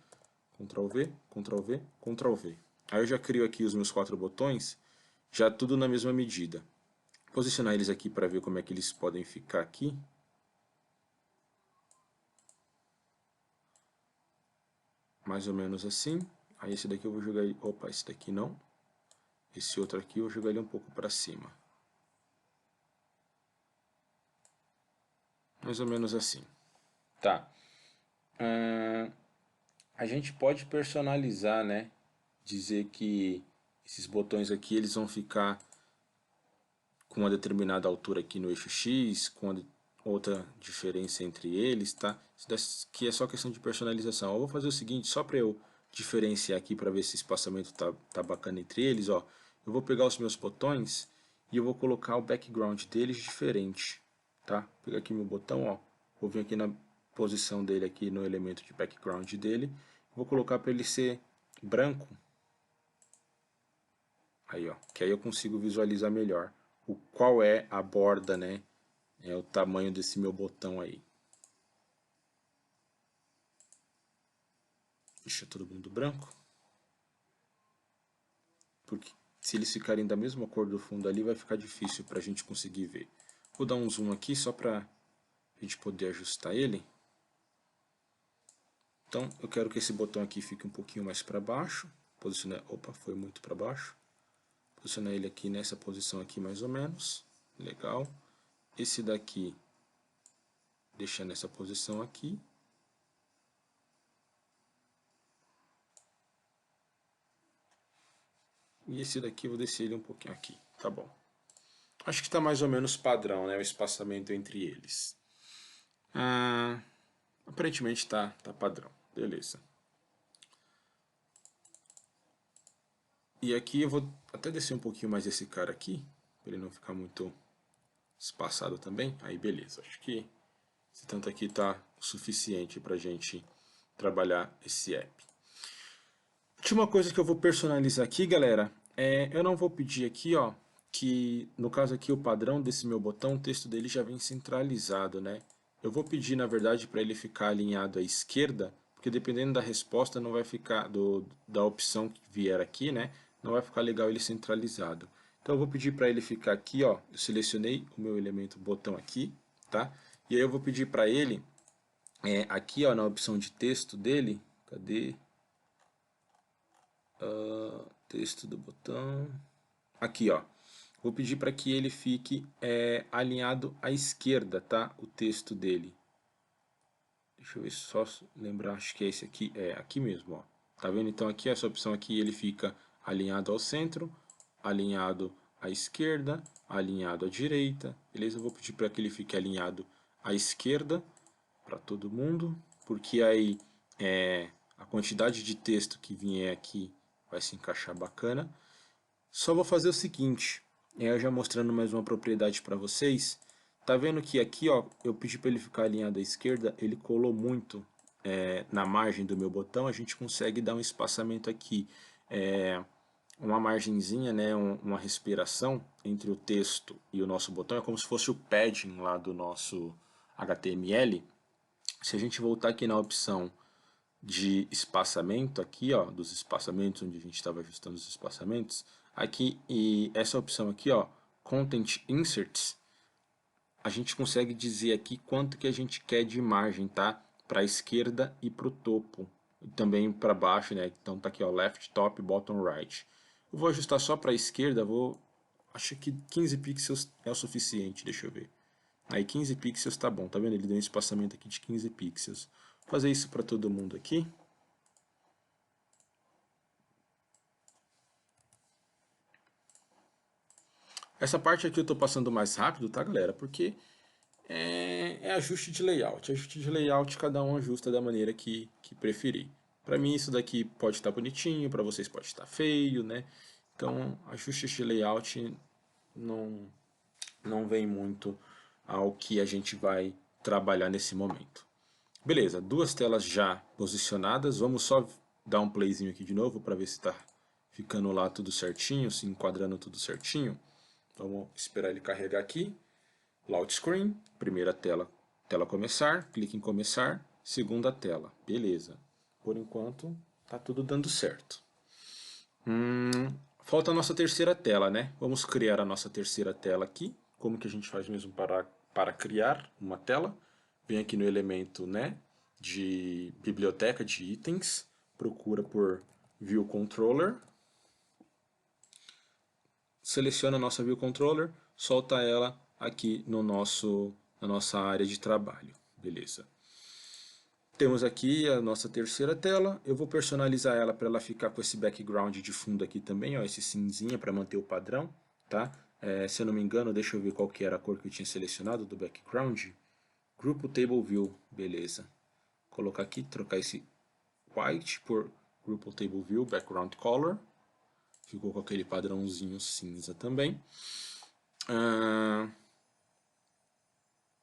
Ctrl V, Ctrl V, Ctrl V. Aí eu já crio aqui os meus 4 botões, já tudo na mesma medida. Vou posicionar eles aqui para ver como é que eles podem ficar aqui. Mais ou menos assim. Aí esse daqui eu vou jogar... Opa, esse daqui não. Esse outro aqui eu vou jogar ele um pouco para cima. Mais ou menos assim. Tá. A gente pode personalizar, né? Dizer que esses botões aqui eles vão ficar com uma determinada altura aqui no eixo X, com outra diferença entre eles, tá? Isso daqui é só questão de personalização. Eu vou fazer o seguinte, só para eu diferenciar aqui para ver se esse espaçamento tá bacana entre eles, ó. Eu vou pegar os meus botões e eu vou colocar o background deles diferente, tá? Vou pegar aqui meu botão, ó. Vou vir aqui na posição dele aqui no elemento de background dele. Vou colocar para ele ser branco. Aí, ó, que aí eu consigo visualizar melhor qual é a borda, né? É o tamanho desse meu botão aí. Deixa todo mundo branco. Porque se eles ficarem da mesma cor do fundo ali, vai ficar difícil para a gente conseguir ver. Vou dar um zoom aqui só para a gente poder ajustar ele. Então, eu quero que esse botão aqui fique um pouquinho mais para baixo. Posicionar, opa, foi muito para baixo. Posicionar ele aqui nessa posição aqui mais ou menos. Legal. Esse daqui, deixar nessa posição aqui. E esse daqui eu vou descer ele um pouquinho aqui. Tá bom. Acho que está mais ou menos padrão, né, o espaçamento entre eles. Aparentemente tá padrão. Beleza. E aqui eu vou até descer um pouquinho mais esse cara aqui, para ele não ficar muito espaçado também. Aí beleza, acho que esse tanto aqui tá o suficiente para a gente trabalhar esse app. Última coisa que eu vou personalizar aqui, galera, eu não vou pedir aqui, ó, que no caso aqui o padrão desse meu botão, o texto dele já vem centralizado, né? Eu vou pedir, na verdade, para ele ficar alinhado à esquerda, porque dependendo da resposta não vai ficar, da opção que vier aqui, né? Não vai ficar legal ele centralizado. Então eu vou pedir para ele ficar aqui, ó, eu selecionei o meu elemento botão aqui, tá? E aí eu vou pedir para ele, aqui ó, na opção de texto dele, cadê? Texto do botão, aqui ó, vou pedir para que ele fique alinhado à esquerda, tá? O texto dele. Deixa eu ver só lembrar, acho que é esse aqui, aqui mesmo, ó. Tá vendo? Então aqui essa opção aqui ele fica alinhado ao centro, alinhado à esquerda, alinhado à direita, beleza? Eu vou pedir para que ele fique alinhado à esquerda para todo mundo, porque aí a quantidade de texto que vier aqui vai se encaixar bacana. Só vou fazer o seguinte, E aí, já mostrando mais uma propriedade para vocês. Tá vendo que aqui, ó, eu pedi para ele ficar alinhado à esquerda, ele colou muito na margem do meu botão. A gente consegue dar um espaçamento aqui, uma margenzinha, né, uma respiração entre o texto e o nosso botão. É como se fosse o padding lá do nosso HTML. Se a gente voltar aqui na opção de espaçamento aqui, ó, dos espaçamentos, onde a gente estava ajustando os espaçamentos, aqui e essa opção aqui, ó, Content Inserts, a gente consegue dizer aqui quanto que a gente quer de margem, tá? Para a esquerda e para o topo, e também para baixo, né? Então tá aqui, ó, left, top, bottom, right. Eu vou ajustar só para a esquerda, acho que 15 pixels é o suficiente, deixa eu ver. Aí 15 pixels tá bom, tá vendo? Ele deu um espaçamento aqui de 15 pixels. Vou fazer isso para todo mundo aqui. Essa parte aqui eu estou passando mais rápido, tá, galera? Porque é ajuste de layout. Ajuste de layout, cada um ajusta da maneira que preferir. Para mim isso daqui pode estar bonitinho, para vocês pode estar feio, né? Então, ajustes de layout não, não vem muito ao que a gente vai trabalhar nesse momento. Beleza, duas telas já posicionadas. Vamos só dar um playzinho aqui de novo para ver se está ficando lá tudo certinho, se enquadrando tudo certinho. Vamos esperar ele carregar aqui. Load Screen, primeira tela, tela começar, clique em começar, segunda tela, beleza. Por enquanto, tá tudo dando certo. Falta a nossa terceira tela, né? Vamos criar a nossa terceira tela aqui. Como que a gente faz mesmo para criar uma tela? Vem aqui no elemento, né, de biblioteca de itens, procura por View Controller, seleciona a nossa View Controller, solta ela aqui no na nossa área de trabalho. Beleza. Temos aqui a nossa terceira tela. Eu vou personalizar ela para ela ficar com esse background de fundo aqui também, ó, esse cinzinha para manter o padrão, tá? Se eu não me engano, deixa eu ver qual que era a cor que eu tinha selecionado do background. Grupo Table View, beleza. Colocar aqui, trocar esse white por Grupo Table View, background color. Ficou com aquele padrãozinho cinza também.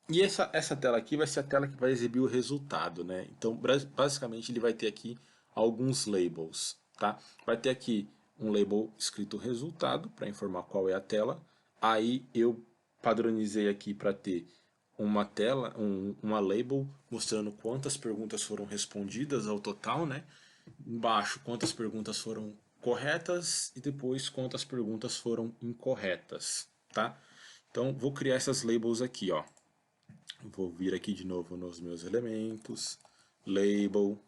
E essa tela aqui vai ser a tela que vai exibir o resultado, né? Então, basicamente, ele vai ter aqui alguns labels, tá? Vai ter aqui um label escrito resultado, para informar qual é a tela. Aí eu padronizei aqui para ter uma tela, uma label mostrando quantas perguntas foram respondidas ao total, né? Embaixo, quantas perguntas foram corretas e depois quantas perguntas foram incorretas, tá? Então, vou criar essas labels aqui, ó. Vou vir aqui de novo nos meus elementos, label,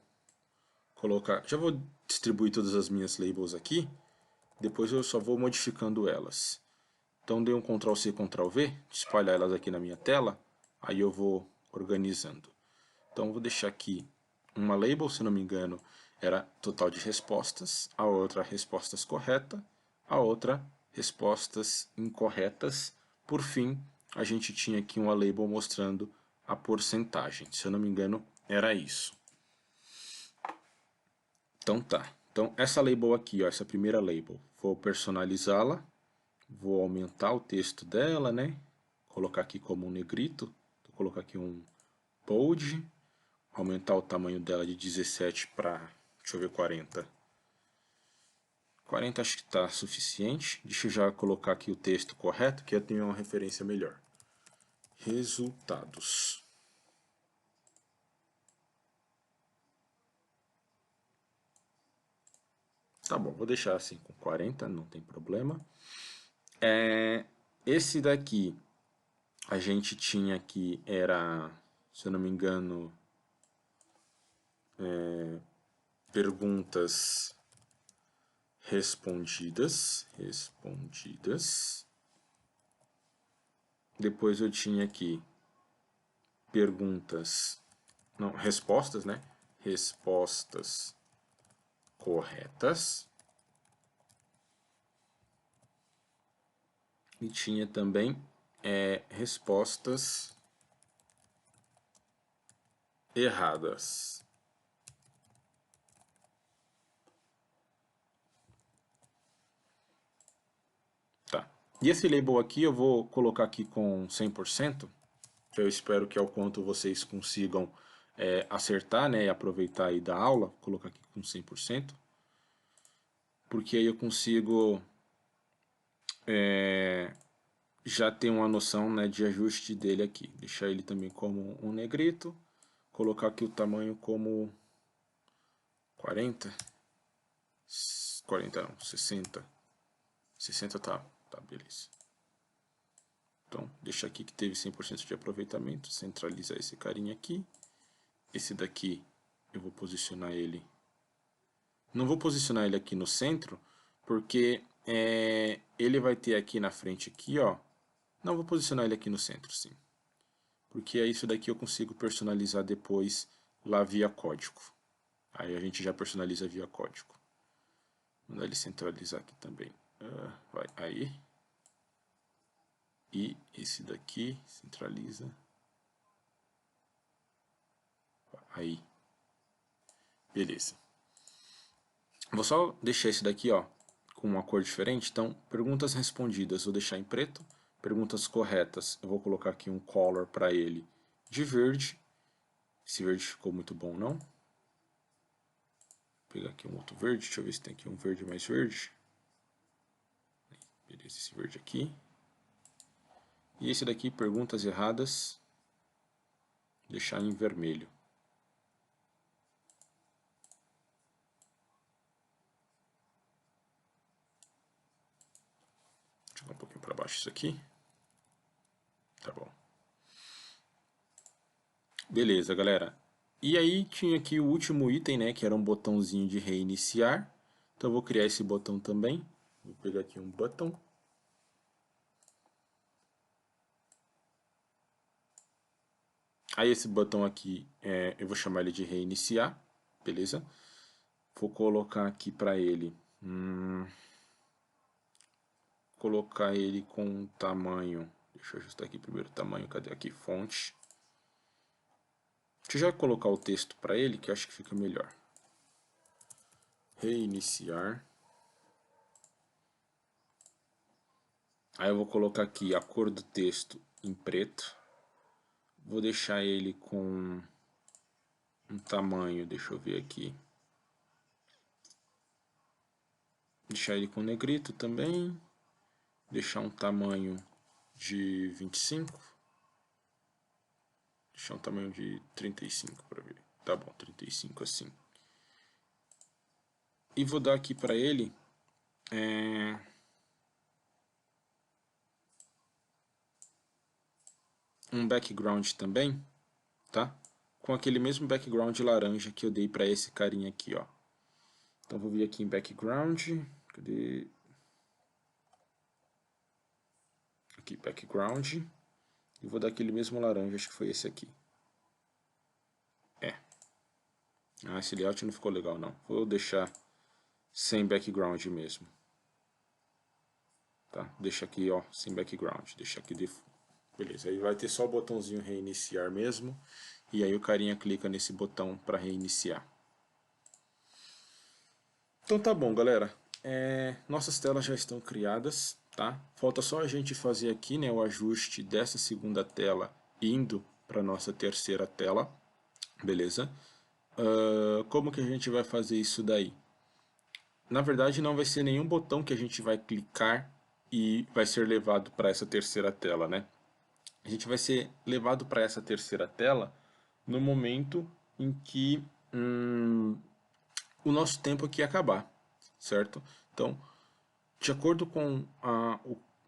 colocar, já vou distribuir todas as minhas labels aqui, depois eu só vou modificando elas. Então dei um Ctrl C, Ctrl V, espalhar elas aqui na minha tela, aí eu vou organizando. Então vou deixar aqui uma label, se não me engano, era total de respostas, a outra respostas corretas, a outra respostas incorretas. Por fim, a gente tinha aqui uma label mostrando a porcentagem, se eu não me engano, era isso. Então tá. Então essa label aqui, ó, essa primeira label, vou personalizá-la, vou aumentar o texto dela, né? Colocar aqui como um negrito, vou colocar aqui um bold, aumentar o tamanho dela de 17 para, deixa eu ver, 40. 40 acho que está suficiente. Deixa eu já colocar aqui o texto correto, que eu tenho uma referência melhor. Resultados. Tá bom, vou deixar assim com 40, não tem problema. Esse daqui, a gente tinha aqui, era, se eu não me engano, perguntas respondidas. Depois eu tinha aqui perguntas, não, respostas, né? Respostas corretas. E tinha também respostas erradas. Tá. E esse label aqui eu vou colocar aqui com 100%, que eu espero que ao quanto vocês consigam acertar, né, e aproveitar aí da aula, vou colocar aqui com 100%, porque aí eu consigo já ter uma noção, né, de ajuste dele aqui. Deixar ele também como um negrito, colocar aqui o tamanho como 40, 40 não, 60, 60 tá beleza. Então, deixa aqui que teve 100% de aproveitamento, centralizar esse carinha aqui. Esse daqui eu vou posicionar ele. Não vou posicionar ele aqui no centro, porque ele vai ter aqui na frente aqui, ó. Não vou posicionar ele aqui no centro, sim. Porque aí isso daqui eu consigo personalizar depois lá via código. Aí a gente já personaliza via código. Vou mandar ele centralizar aqui também. Vai, aí. E esse daqui centraliza. Aí. Beleza. Vou só deixar esse daqui, ó, com uma cor diferente. Então, perguntas respondidas vou deixar em preto. Perguntas corretas, eu vou colocar aqui um color para ele de verde. Esse verde ficou muito bom, não? Vou pegar aqui um outro verde. Deixa eu ver se tem aqui um verde mais verde. Beleza, esse verde aqui. E esse daqui, perguntas erradas, deixar em vermelho. Deixa eu dar um pouquinho para baixo isso aqui. Tá bom. Beleza, galera. E aí tinha aqui o último item, né, que era um botãozinho de reiniciar. Então eu vou criar esse botão também. Vou pegar aqui um botão. Aí esse botão aqui, eu vou chamar ele de reiniciar, beleza? Vou colocar aqui para ele, colocar ele com um tamanho, deixa eu ajustar aqui primeiro o tamanho, cadê aqui, fonte. Deixa eu já colocar o texto para ele, que eu acho que fica melhor. Reiniciar. Aí eu vou colocar aqui a cor do texto em preto. Vou deixar ele com um tamanho, deixa eu ver aqui. Deixar ele com negrito também. Deixar um tamanho de 25. Deixar um tamanho de 35 para ver. Tá bom, 35 assim. E vou dar aqui para ele um background também, tá? Com aquele mesmo background laranja que eu dei para esse carinha aqui, ó. Então vou vir aqui em background, cadê? Aqui, background, e vou dar aquele mesmo laranja, acho que foi esse aqui. Esse layout não ficou legal não, vou deixar sem background mesmo. Tá? Deixa aqui, ó, sem background, deixa aqui de... Beleza, aí vai ter só o botãozinho reiniciar mesmo, e aí o carinha clica nesse botão para reiniciar. Então tá bom, galera, nossas telas já estão criadas, tá? Falta só a gente fazer aqui, né, o ajuste dessa segunda tela indo para nossa terceira tela, beleza? Como que a gente vai fazer isso daí? Na verdade não vai ser nenhum botão que a gente vai clicar e vai ser levado para essa terceira tela, né? A gente vai ser levado para essa terceira tela no momento em que o nosso tempo aqui acabar, certo? Então, de acordo com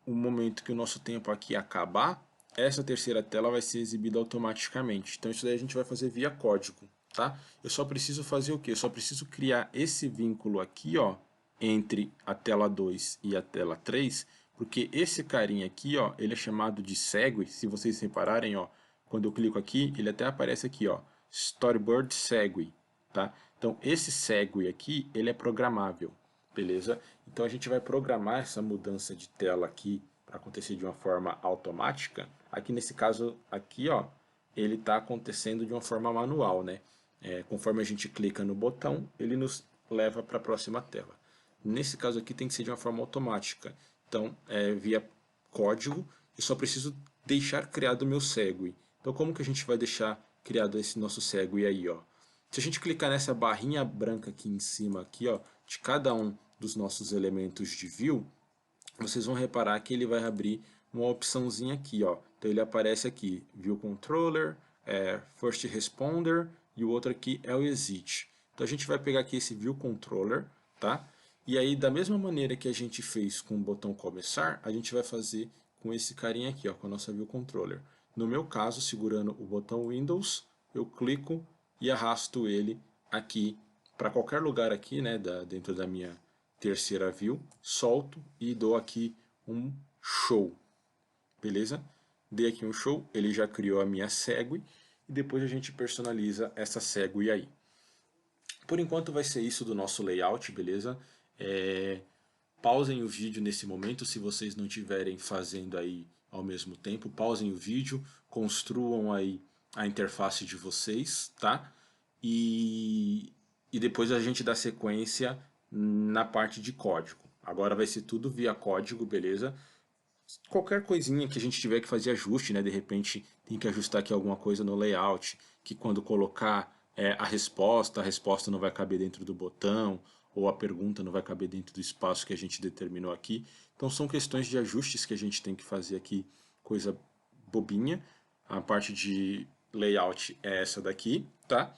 o momento que o nosso tempo aqui acabar, essa terceira tela vai ser exibida automaticamente. Então isso daí a gente vai fazer via código, tá? Eu só preciso fazer o quê? Eu só preciso criar esse vínculo aqui, ó, entre a tela 2 e a tela 3, porque esse carinha aqui, ó, ele é chamado de segue. Se vocês repararem, ó, quando eu clico aqui, ele até aparece aqui, ó, Storyboard Segue, tá? Então esse segue aqui, ele é programável, beleza? Então a gente vai programar essa mudança de tela aqui para acontecer de uma forma automática. Aqui nesse caso aqui, ó, ele está acontecendo de uma forma manual, né? Conforme a gente clica no botão, ele nos leva para a próxima tela. Nesse caso aqui tem que ser de uma forma automática. Então, via código, eu só preciso deixar criado o meu segue. Então como que a gente vai deixar criado esse nosso segue aí, ó? Se a gente clicar nessa barrinha branca aqui em cima, aqui, ó, de cada um dos nossos elementos de view, vocês vão reparar que ele vai abrir uma opçãozinha aqui, ó. Então ele aparece aqui, View Controller, First Responder, e o outro aqui é o Exit. Então a gente vai pegar aqui esse View Controller, tá? E aí da mesma maneira que a gente fez com o botão Começar, a gente vai fazer com esse carinha aqui, ó, com a nossa View Controller. No meu caso, segurando o botão Windows, eu clico e arrasto ele aqui para qualquer lugar aqui, né, dentro da minha terceira view, solto e dou aqui um show, beleza? Dei aqui um show, ele já criou a minha segue e depois a gente personaliza essa segue aí. Por enquanto vai ser isso do nosso layout, beleza? Pausem o vídeo nesse momento se vocês não estiverem fazendo aí ao mesmo tempo. Pausem o vídeo, construam aí a interface de vocês, tá? E depois a gente dá sequência na parte de código. Agora vai ser tudo via código, beleza? Qualquer coisinha que a gente tiver que fazer ajuste, né? De repente tem que ajustar aqui alguma coisa no layout, que quando colocar a resposta não vai caber dentro do botão, ou a pergunta não vai caber dentro do espaço que a gente determinou aqui. Então são questões de ajustes que a gente tem que fazer aqui, coisa bobinha. A parte de layout é essa daqui, tá?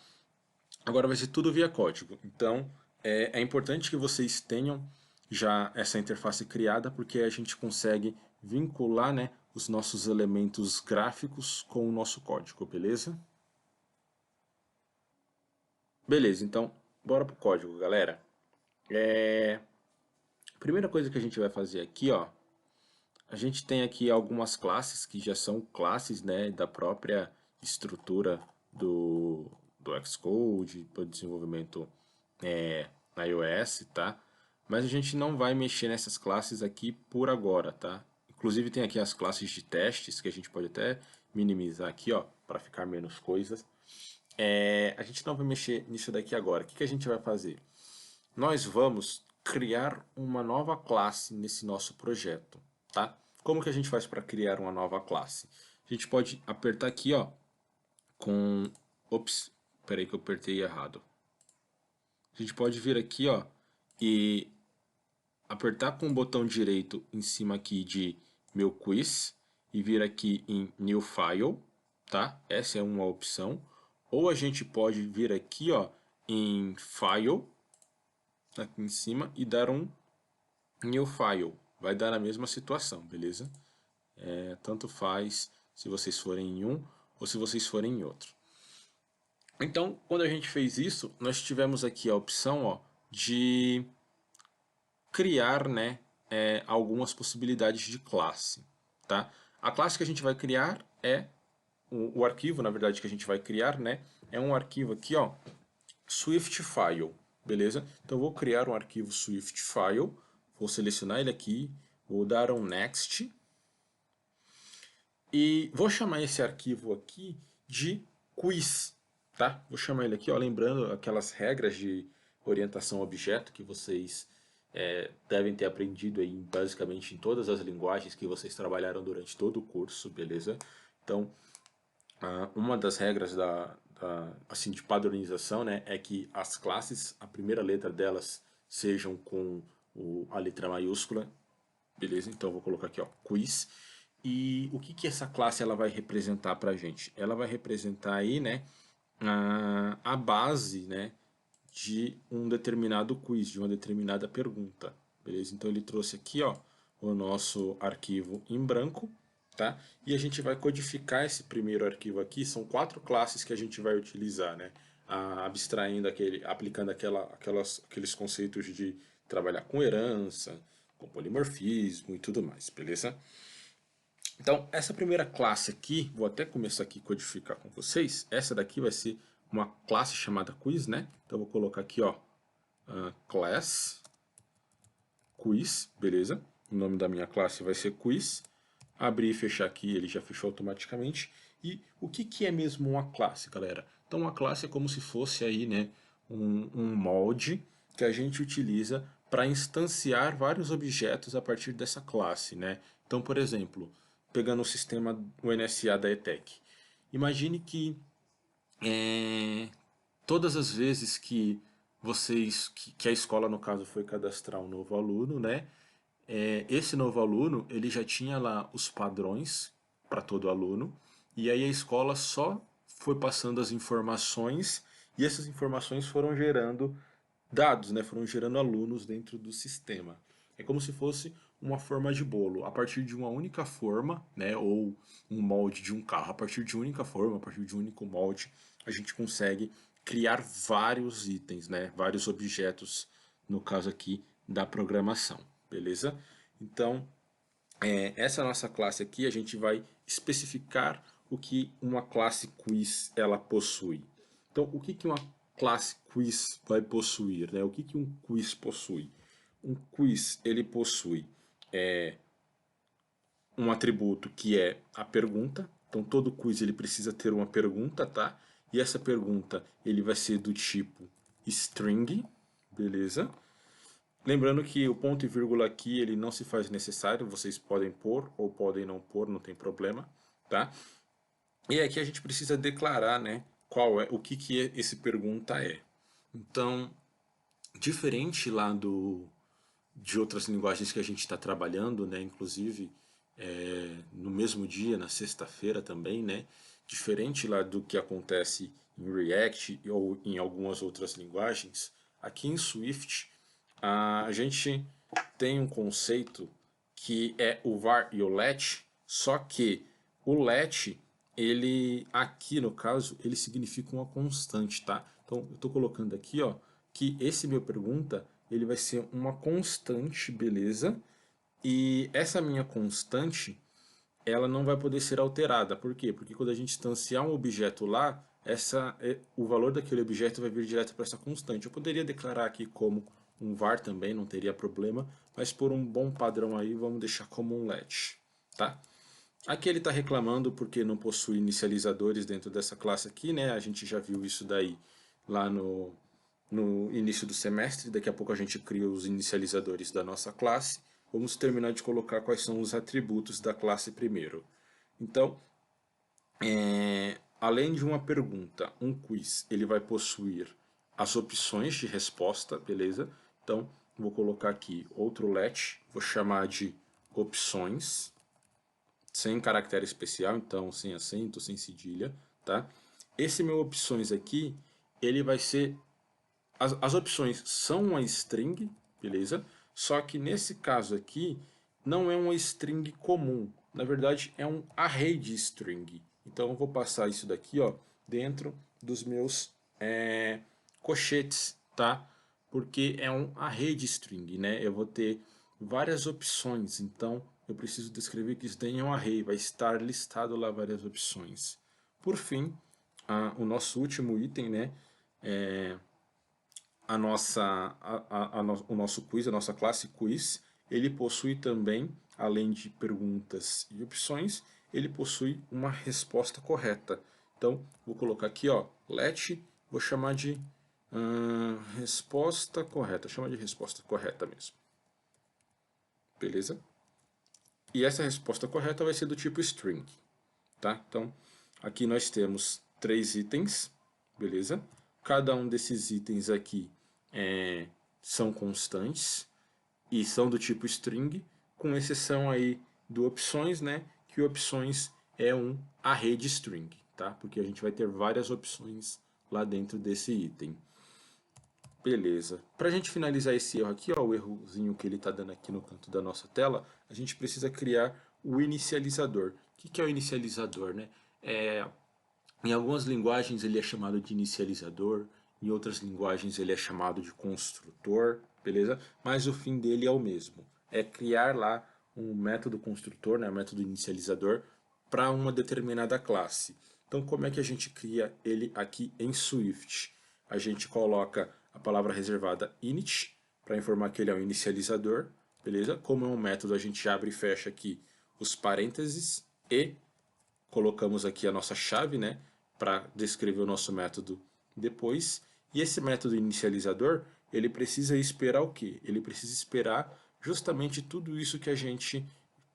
Agora vai ser tudo via código. Então é importante que vocês tenham já essa interface criada, porque a gente consegue vincular, né, os nossos elementos gráficos com o nosso código, beleza? Beleza, então bora pro código, galera. Primeira coisa que a gente vai fazer aqui, ó, a gente tem aqui algumas classes que já são classes, né, da própria estrutura do Xcode, para desenvolvimento na iOS, tá? Mas a gente não vai mexer nessas classes aqui por agora, tá? Inclusive tem aqui as classes de testes que a gente pode até minimizar aqui, ó, para ficar menos coisas. A gente não vai mexer nisso daqui agora. O que a gente vai fazer? Nós vamos criar uma nova classe nesse nosso projeto, tá? Como que a gente faz para criar uma nova classe? A gente pode apertar aqui, ó, com... Ops, peraí que eu apertei errado. A gente pode vir aqui, ó, e apertar com o botão direito em cima aqui de meu quiz e vir aqui em New File, tá? Essa é uma opção. Ou a gente pode vir aqui, ó, em File, aqui em cima, e dar um New File. Vai dar a mesma situação, beleza? Tanto faz se vocês forem em um ou se vocês forem em outro. Então, quando a gente fez isso, nós tivemos aqui a opção, ó, de criar, né, algumas possibilidades de classe, tá? A classe que a gente vai criar é o arquivo, na verdade, que a gente vai criar, né, é um arquivo aqui, ó, Swift File, beleza? Então eu vou criar um arquivo Swift File, vou selecionar ele aqui, vou dar um Next e vou chamar esse arquivo aqui de quiz, tá? Vou chamar ele aqui, ó, lembrando aquelas regras de orientação a objeto que vocês devem ter aprendido aí basicamente em todas as linguagens que vocês trabalharam durante todo o curso, beleza? Então, uma das regras assim, de padronização, né, é que as classes, a primeira letra delas sejam com a letra maiúscula, beleza? Então, eu vou colocar aqui, ó, quiz. E o que essa classe ela vai representar para a gente? Ela vai representar aí, né, a base, né, de um determinado quiz, de uma determinada pergunta, beleza? Então ele trouxe aqui, ó, o nosso arquivo em branco, tá? E a gente vai codificar esse primeiro arquivo aqui, são 4 classes que a gente vai utilizar, né? Abstraindo aplicando aqueles conceitos de trabalhar com herança, com polimorfismo e tudo mais, beleza? Então, essa primeira classe aqui, vou até começar aqui a codificar com vocês. Essa daqui vai ser uma classe chamada quiz, né? Então, eu vou colocar aqui, ó, class quiz, beleza? O nome da minha classe vai ser quiz. Abrir e fechar aqui, ele já fechou automaticamente. E o que é mesmo uma classe, galera? Então, uma classe é como se fosse aí, né, um molde que a gente utiliza para instanciar vários objetos a partir dessa classe, né? Então, por exemplo, pegando o sistema, o NSA da ETEC, imagine que todas as vezes que que a escola no caso foi cadastrar um novo aluno, né? Esse novo aluno ele já tinha lá os padrões para todo aluno e aí a escola só foi passando as informações e essas informações foram gerando dados, né? Foram gerando alunos dentro do sistema. É como se fosse uma forma de bolo. A partir de uma única forma, né? Ou um molde de um carro. A partir de uma única forma, a partir de um único molde, a gente consegue criar vários itens, né? Vários objetos, no caso aqui da programação, beleza? Então, essa nossa classe aqui, a gente vai especificar o que uma classe quiz ela possui. Então, o que, que uma classe quiz vai possuir, né? O que, que um quiz possui? Um quiz, ele possui um atributo que é a pergunta. Então, todo quiz ele precisa ter uma pergunta, tá? E essa pergunta, ele vai ser do tipo string, beleza? Lembrando que o ponto e vírgula aqui ele não se faz necessário, vocês podem pôr ou podem não pôr, não tem problema, tá? E aqui a gente precisa declarar, né, qual é, o que que esse pergunta é. Então, diferente lá de outras linguagens que a gente está trabalhando, né, inclusive no mesmo dia, na sexta-feira também, né, diferente lá do que acontece em React ou em algumas outras linguagens, aqui em Swift a gente tem um conceito que é o var e o let, só que o let, ele aqui no caso, ele significa uma constante, tá? Então eu estou colocando aqui, ó, que esse meu pergunta, ele vai ser uma constante, beleza? E essa minha constante, ela não vai poder ser alterada. Por quê? Porque quando a gente instanciar um objeto lá, o valor daquele objeto vai vir direto para essa constante. Eu poderia declarar aqui como um var também, não teria problema, mas por um bom padrão aí, vamos deixar como um let, tá? Aqui ele está reclamando porque não possui inicializadores dentro dessa classe aqui, né? A gente já viu isso daí lá no início do semestre. Daqui a pouco a gente cria os inicializadores da nossa classe. Vamos terminar de colocar quais são os atributos da classe primeiro. Então, além de uma pergunta, um quiz, ele vai possuir as opções de resposta, beleza? Então, vou colocar aqui outro let, vou chamar de opções, sem caractere especial, então sem acento, sem cedilha, tá? Esse meu opções aqui, ele vai ser as opções são uma string, beleza? Só que nesse caso aqui, não é uma string comum. Na verdade, é um array de string. Então, eu vou passar isso daqui, ó, dentro dos meus cochetes, tá? Porque é um array de string, né? Eu vou ter várias opções. Então, eu preciso descrever que isso daí é um array. Vai estar listado lá várias opções. Por fim, o nosso último item, né? O nosso quiz, a nossa classe quiz, ele possui também, além de perguntas e opções, ele possui uma resposta correta. Então, vou colocar aqui, ó, let, vou chamar de resposta correta, chama de resposta correta mesmo. Beleza? E essa resposta correta vai ser do tipo string, tá? Então, aqui nós temos 3 itens, beleza? Cada um desses itens aqui são constantes e são do tipo string, com exceção aí do opções, né? Que opções é um array de string, tá? Porque a gente vai ter várias opções lá dentro desse item. Beleza. Para a gente finalizar esse erro aqui, ó, o errozinho que ele está dando aqui no canto da nossa tela, a gente precisa criar o inicializador. O que é o inicializador, né? Em algumas linguagens ele é chamado de inicializador, em outras linguagens ele é chamado de construtor, beleza? Mas o fim dele é o mesmo. É criar lá um método construtor, né, um método inicializador, para uma determinada classe. Então, como é que a gente cria ele aqui em Swift? A gente coloca a palavra reservada init, para informar que ele é um inicializador, beleza? Como é um método, a gente abre e fecha aqui os parênteses e colocamos aqui a nossa chave, né, para descrever o nosso método depois. E esse método inicializador, ele precisa esperar o quê? Ele precisa esperar justamente tudo isso que a gente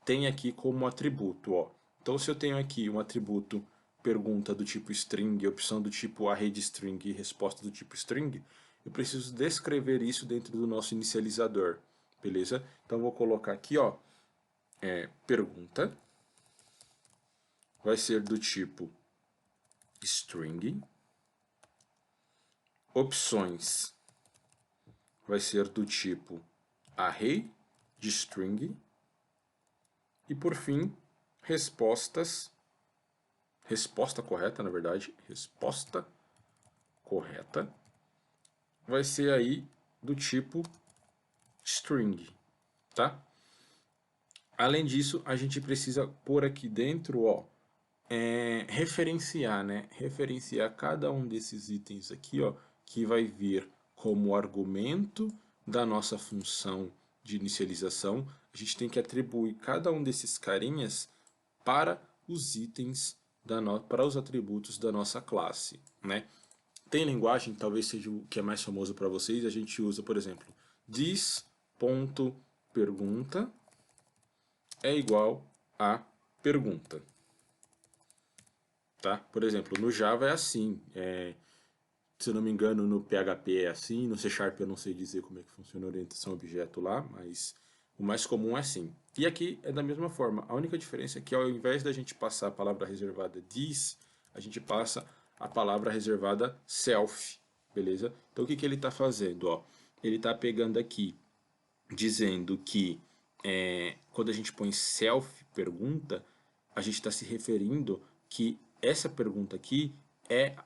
tem aqui como atributo, ó. Então, se eu tenho aqui um atributo pergunta do tipo string, opção do tipo array de string e resposta do tipo string, eu preciso descrever isso dentro do nosso inicializador, beleza? Então, vou colocar aqui, ó, pergunta, vai ser do tipo string, opções, vai ser do tipo array de string, e por fim, respostas, resposta correta, na verdade, resposta correta, vai ser aí do tipo string, tá? Além disso, a gente precisa pôr aqui dentro, ó, referenciar, né? Referenciar cada um desses itens aqui, ó, que vai vir como argumento da nossa função de inicialização. A gente tem que atribuir cada um desses carinhas para os itens para os atributos da nossa classe, né? Tem linguagem, talvez seja o que é mais famoso para vocês, a gente usa, por exemplo, this.pergunta é igual a pergunta. Tá? Por exemplo, no Java é assim, se eu não me engano no PHP é assim, no C Sharp eu não sei dizer como é que funciona a orientação a objeto lá, mas o mais comum é assim. E aqui é da mesma forma, a única diferença é que ao invés da gente passar a palavra reservada this, a gente passa a palavra reservada self, beleza? Então o que ele está fazendo? Ó, ele está pegando aqui, dizendo que quando a gente põe self pergunta, a gente está se referindo que essa pergunta aqui é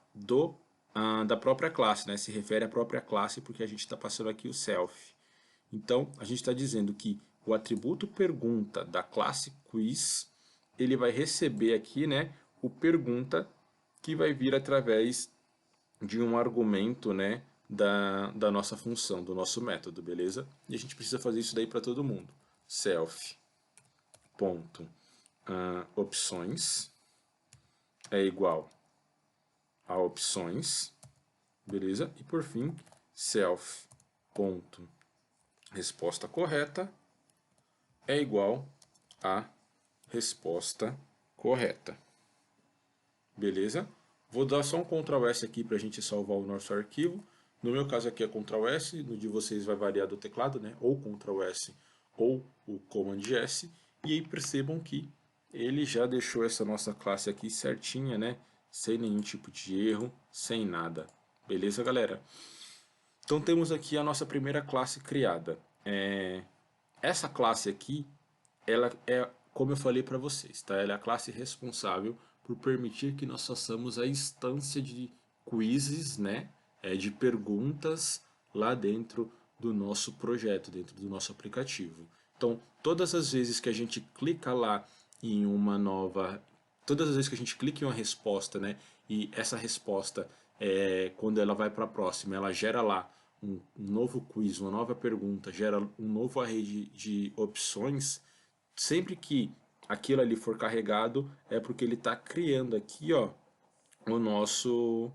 da própria classe, né? Se refere à própria classe porque a gente está passando aqui o self. Então, a gente está dizendo que o atributo pergunta da classe quiz, ele vai receber aqui, né, o pergunta que vai vir através de um argumento, né, da nossa função, do nosso método, beleza? E a gente precisa fazer isso daí para todo mundo. Self ponto opções é igual a opções, beleza? E por fim, self ponto resposta correta é igual a resposta correta, beleza? Vou dar só um Ctrl S aqui para a gente salvar o nosso arquivo. No meu caso aqui é Ctrl S, no de vocês vai variar do teclado, né? Ou Ctrl S ou o Command S. E aí percebam que ele já deixou essa nossa classe aqui certinha, né? Sem nenhum tipo de erro, sem nada. Beleza, galera? Então temos aqui a nossa primeira classe criada. Essa classe aqui, ela é, como eu falei para vocês, tá? Ela é a classe responsável por permitir que nós façamos a instância de quizzes, né? De perguntas lá dentro do nosso projeto, dentro do nosso aplicativo. Então, todas as vezes que a gente clica lá em uma nova... Todas as vezes que a gente clica em uma resposta, né? E essa resposta, quando ela vai para a próxima, ela gera lá um novo quiz, uma nova pergunta, gera um novo array de opções, sempre que aquilo ali for carregado, é porque ele está criando aqui, ó, o nosso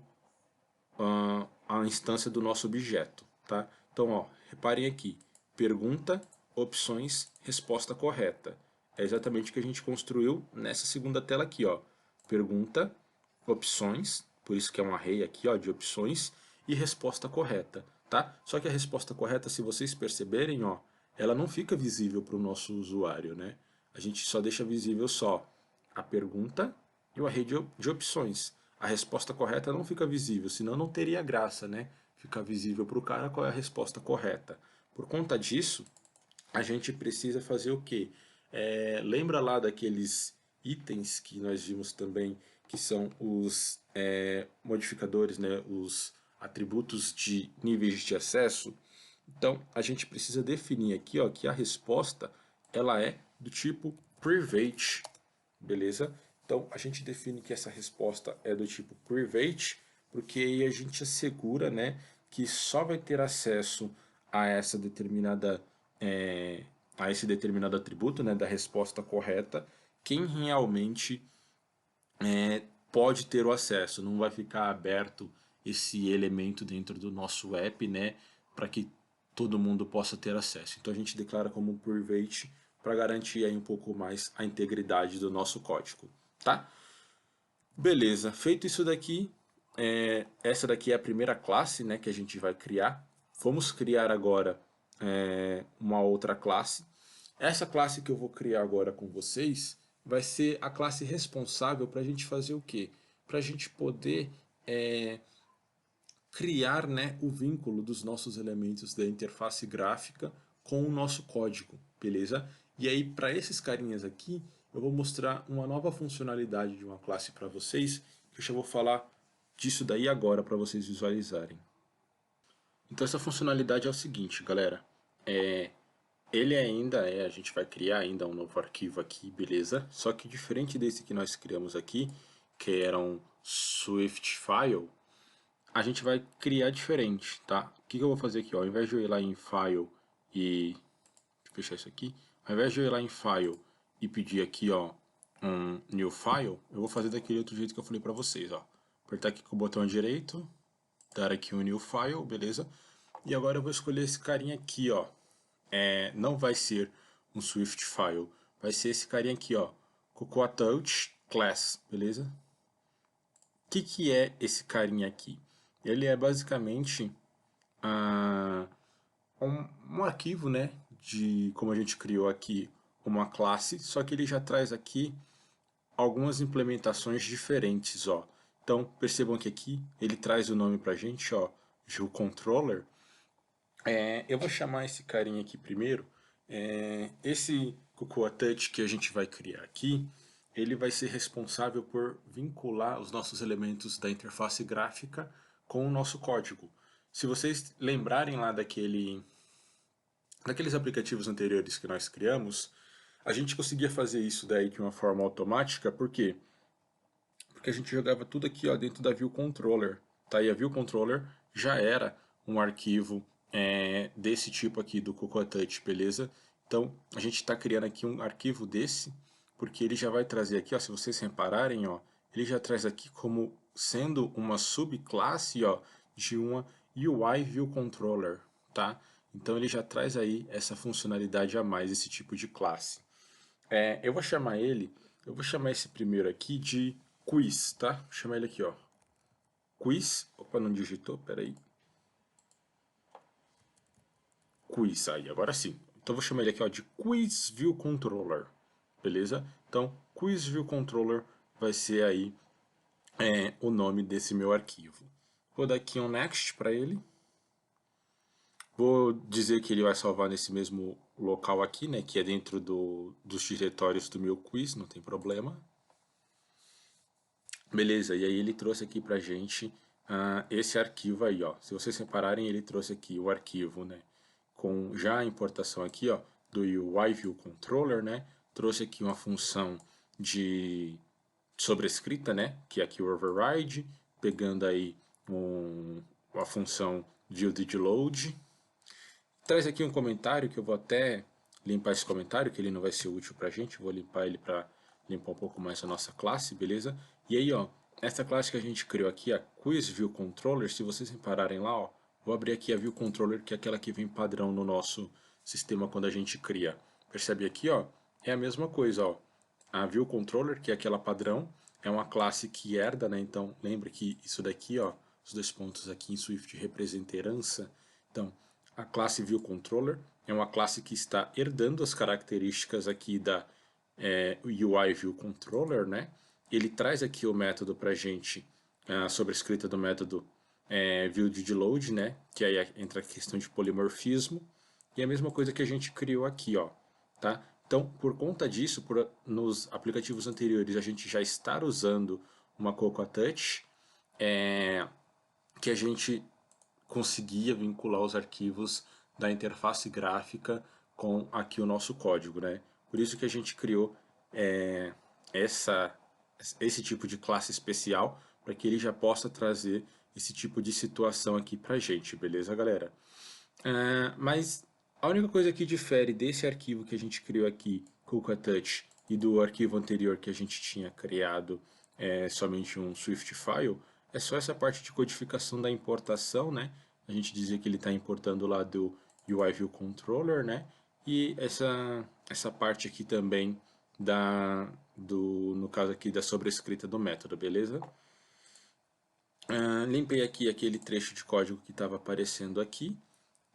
a instância do nosso objeto, tá? Então, ó, reparem aqui, pergunta, opções, resposta correta. É exatamente o que a gente construiu nessa segunda tela aqui, ó. Pergunta, opções, por isso que é um array aqui, ó, de opções, e resposta correta, tá? Só que a resposta correta, se vocês perceberem, ó, ela não fica visível para o nosso usuário, né? A gente só deixa visível só a pergunta e o array de opções. A resposta correta não fica visível, senão não teria graça, né? Ficar visível para o cara qual é a resposta correta. Por conta disso, a gente precisa fazer o quê? Lembra lá daqueles itens que nós vimos também, que são os modificadores, né? Os atributos de níveis de acesso? Então, a gente precisa definir aqui, ó, que a resposta ela é do tipo private, beleza? Então, a gente define que essa resposta é do tipo private, porque aí a gente assegura, né, que só vai ter acesso a essa determinada a esse determinado atributo, né, da resposta correta, quem realmente pode ter o acesso. Não vai ficar aberto esse elemento dentro do nosso app, né, para que todo mundo possa ter acesso. Então a gente declara como private para garantir aí um pouco mais a integridade do nosso código, tá? Beleza, feito isso daqui, essa daqui é a primeira classe, né, que a gente vai criar. Vamos criar agora uma outra classe. Essa classe que eu vou criar agora com vocês vai ser a classe responsável para a gente fazer o quê? Para a gente poder criar, né, o vínculo dos nossos elementos da interface gráfica com o nosso código, beleza? E aí, para esses carinhas aqui, eu vou mostrar uma nova funcionalidade de uma classe para vocês, que eu já vou falar disso daí agora para vocês visualizarem. Então essa funcionalidade é o seguinte, galera. Ele ainda a gente vai criar ainda um novo arquivo aqui, beleza? Só que diferente desse que nós criamos aqui, que era um Swift file, a gente vai criar diferente, tá? O que eu vou fazer aqui, ó? Ao invés de eu ir lá em File e... Deixa eu fechar isso aqui. Ao invés de eu ir lá em File e pedir aqui, ó, um New File, eu vou fazer daquele outro jeito que eu falei pra vocês, ó. Apertar aqui com o botão direito, dar aqui um New File, beleza? E agora eu vou escolher esse carinha aqui, ó. Não vai ser um Swift File, vai ser esse carinha aqui, ó. Cocoa Touch Class, beleza? O que é esse carinha aqui? Ele é basicamente um arquivo, né, de como a gente criou aqui uma classe, só que ele já traz aqui algumas implementações diferentes, ó. Então percebam que aqui ele traz o nome pra gente, ó, View Controller. Eu vou chamar esse carinha aqui primeiro. Esse Cocoa Touch que a gente vai criar aqui, ele vai ser responsável por vincular os nossos elementos da interface gráfica com o nosso código. Se vocês lembrarem lá daqueles aplicativos anteriores que nós criamos, a gente conseguia fazer isso daí de uma forma automática, por quê? Porque a gente jogava tudo aqui, ó, dentro da View Controller, tá? E a View Controller já era um arquivo desse tipo aqui do Cocoa Touch, beleza? Então a gente está criando aqui um arquivo desse, porque ele já vai trazer aqui, ó, se vocês repararem, ó, ele já traz aqui como sendo uma subclasse, ó, de uma UI View Controller, tá? Então ele já traz aí essa funcionalidade a mais, esse tipo de classe. Eu vou chamar esse primeiro aqui de Quiz, tá? Vou chamar ele aqui, ó. Quiz, opa, não digitou, peraí. Quiz, aí, agora sim. Então vou chamar ele aqui, ó, de Quiz View Controller, beleza? Então, Quiz View Controller vai ser aí o nome desse meu arquivo. Vou dar aqui um Next para ele. Vou dizer que ele vai salvar nesse mesmo local aqui, né, que é dentro dos diretórios do meu quiz, não tem problema. Beleza, e aí ele trouxe aqui pra gente esse arquivo aí, ó. Se vocês repararem, ele trouxe aqui o arquivo, né, com já a importação aqui, ó, do UI View Controller, né, trouxe aqui uma função de sobrescrita, né, que é aqui o override, pegando aí a função viewDidLoad. Traz aqui um comentário que eu vou até limpar esse comentário, que ele não vai ser útil pra gente, vou limpar ele para limpar um pouco mais a nossa classe, beleza? E aí, ó, essa classe que a gente criou aqui, a Quiz View Controller, se vocês repararem lá, ó, vou abrir aqui a View Controller, que é aquela que vem padrão no nosso sistema quando a gente cria. Percebe aqui, ó, é a mesma coisa, ó. A View Controller, que é aquela padrão, é uma classe que herda, né? Então, lembre que isso daqui, ó, os dois pontos aqui em Swift representam herança. Então, a classe View Controller é uma classe que está herdando as características aqui da UI View Controller, né? Ele traz aqui o método para a gente, a sobrescrita do método viewDidLoad, né? Que aí entra a questão de polimorfismo. E a mesma coisa que a gente criou aqui, ó, tá? Então, por conta disso, nos aplicativos anteriores a gente já estar usando uma Cocoa Touch, que a gente conseguia vincular os arquivos da interface gráfica com aqui o nosso código, né? Por isso que a gente criou esse tipo de classe especial, para que ele já possa trazer esse tipo de situação aqui pra gente, beleza, galera? Mas a única coisa que difere desse arquivo que a gente criou aqui, Cocoa Touch, e do arquivo anterior que a gente tinha criado somente um Swift file, é só essa parte de codificação da importação, né? A gente dizia que ele está importando lá do UI View Controller, né? E essa parte aqui também no caso aqui da sobrescrita do método, beleza? Limpei aqui aquele trecho de código que estava aparecendo aqui.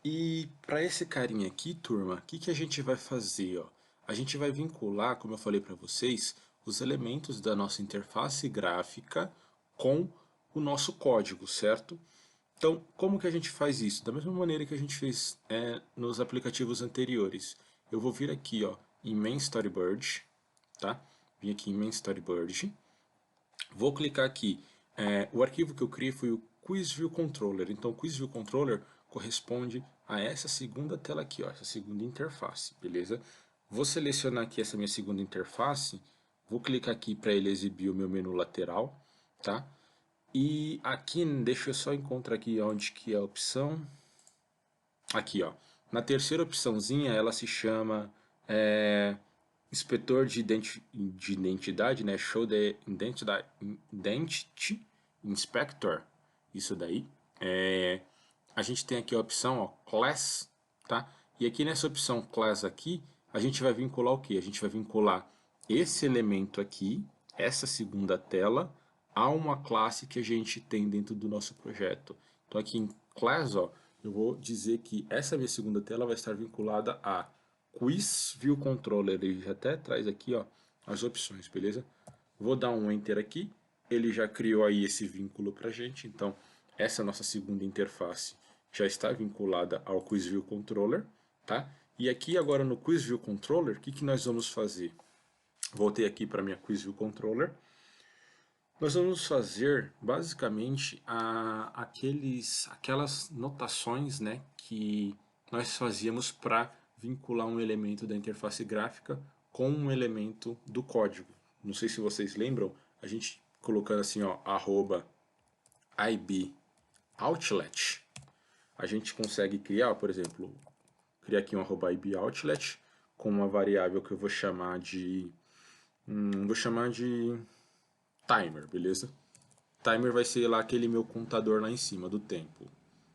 E para esse carinha aqui, turma, o que a gente vai fazer? Ó? A gente vai vincular, como eu falei para vocês, os elementos da nossa interface gráfica com o nosso código, certo? Então, como que a gente faz isso? Da mesma maneira que a gente fez nos aplicativos anteriores. Eu vou vir aqui ó, em Main Storyboard, tá? Vim aqui em Main Storyboard. Vou clicar aqui. O arquivo que eu criei foi o QuizViewController. Então, o QuizViewController corresponde a essa segunda tela aqui, ó, essa segunda interface, beleza? Vou selecionar aqui essa minha segunda interface. Vou clicar aqui para ele exibir o meu menu lateral, tá? E aqui, deixa eu só encontrar aqui onde que é a opção. Aqui, ó. Na terceira opçãozinha, ela se chama inspetor de identidade, né? Show the Identity Inspector. Isso daí. A gente tem aqui a opção, ó, Class, tá? E aqui nessa opção Class aqui, a gente vai vincular o que? A gente vai vincular esse elemento aqui, essa segunda tela, a uma classe que a gente tem dentro do nosso projeto. Então aqui em Class, ó, eu vou dizer que essa minha segunda tela vai estar vinculada a QuizViewController. Ele já até traz aqui ó, as opções, beleza? Vou dar um Enter aqui, ele já criou aí esse vínculo para a gente, então essa nossa segunda interface já está vinculada ao QuizViewController, tá? E aqui agora no QuizViewController, o que nós vamos fazer? Voltei aqui para minha QuizViewController. Nós vamos fazer basicamente aquelas notações, né, que nós fazíamos para vincular um elemento da interface gráfica com um elemento do código. Não sei se vocês lembram, a gente colocando assim, ó, @IBOutlet, a gente consegue criar, por exemplo, criar aqui um @IBOutlet com uma variável que eu vou chamar de timer, beleza? Timer vai ser lá aquele meu contador lá em cima do tempo.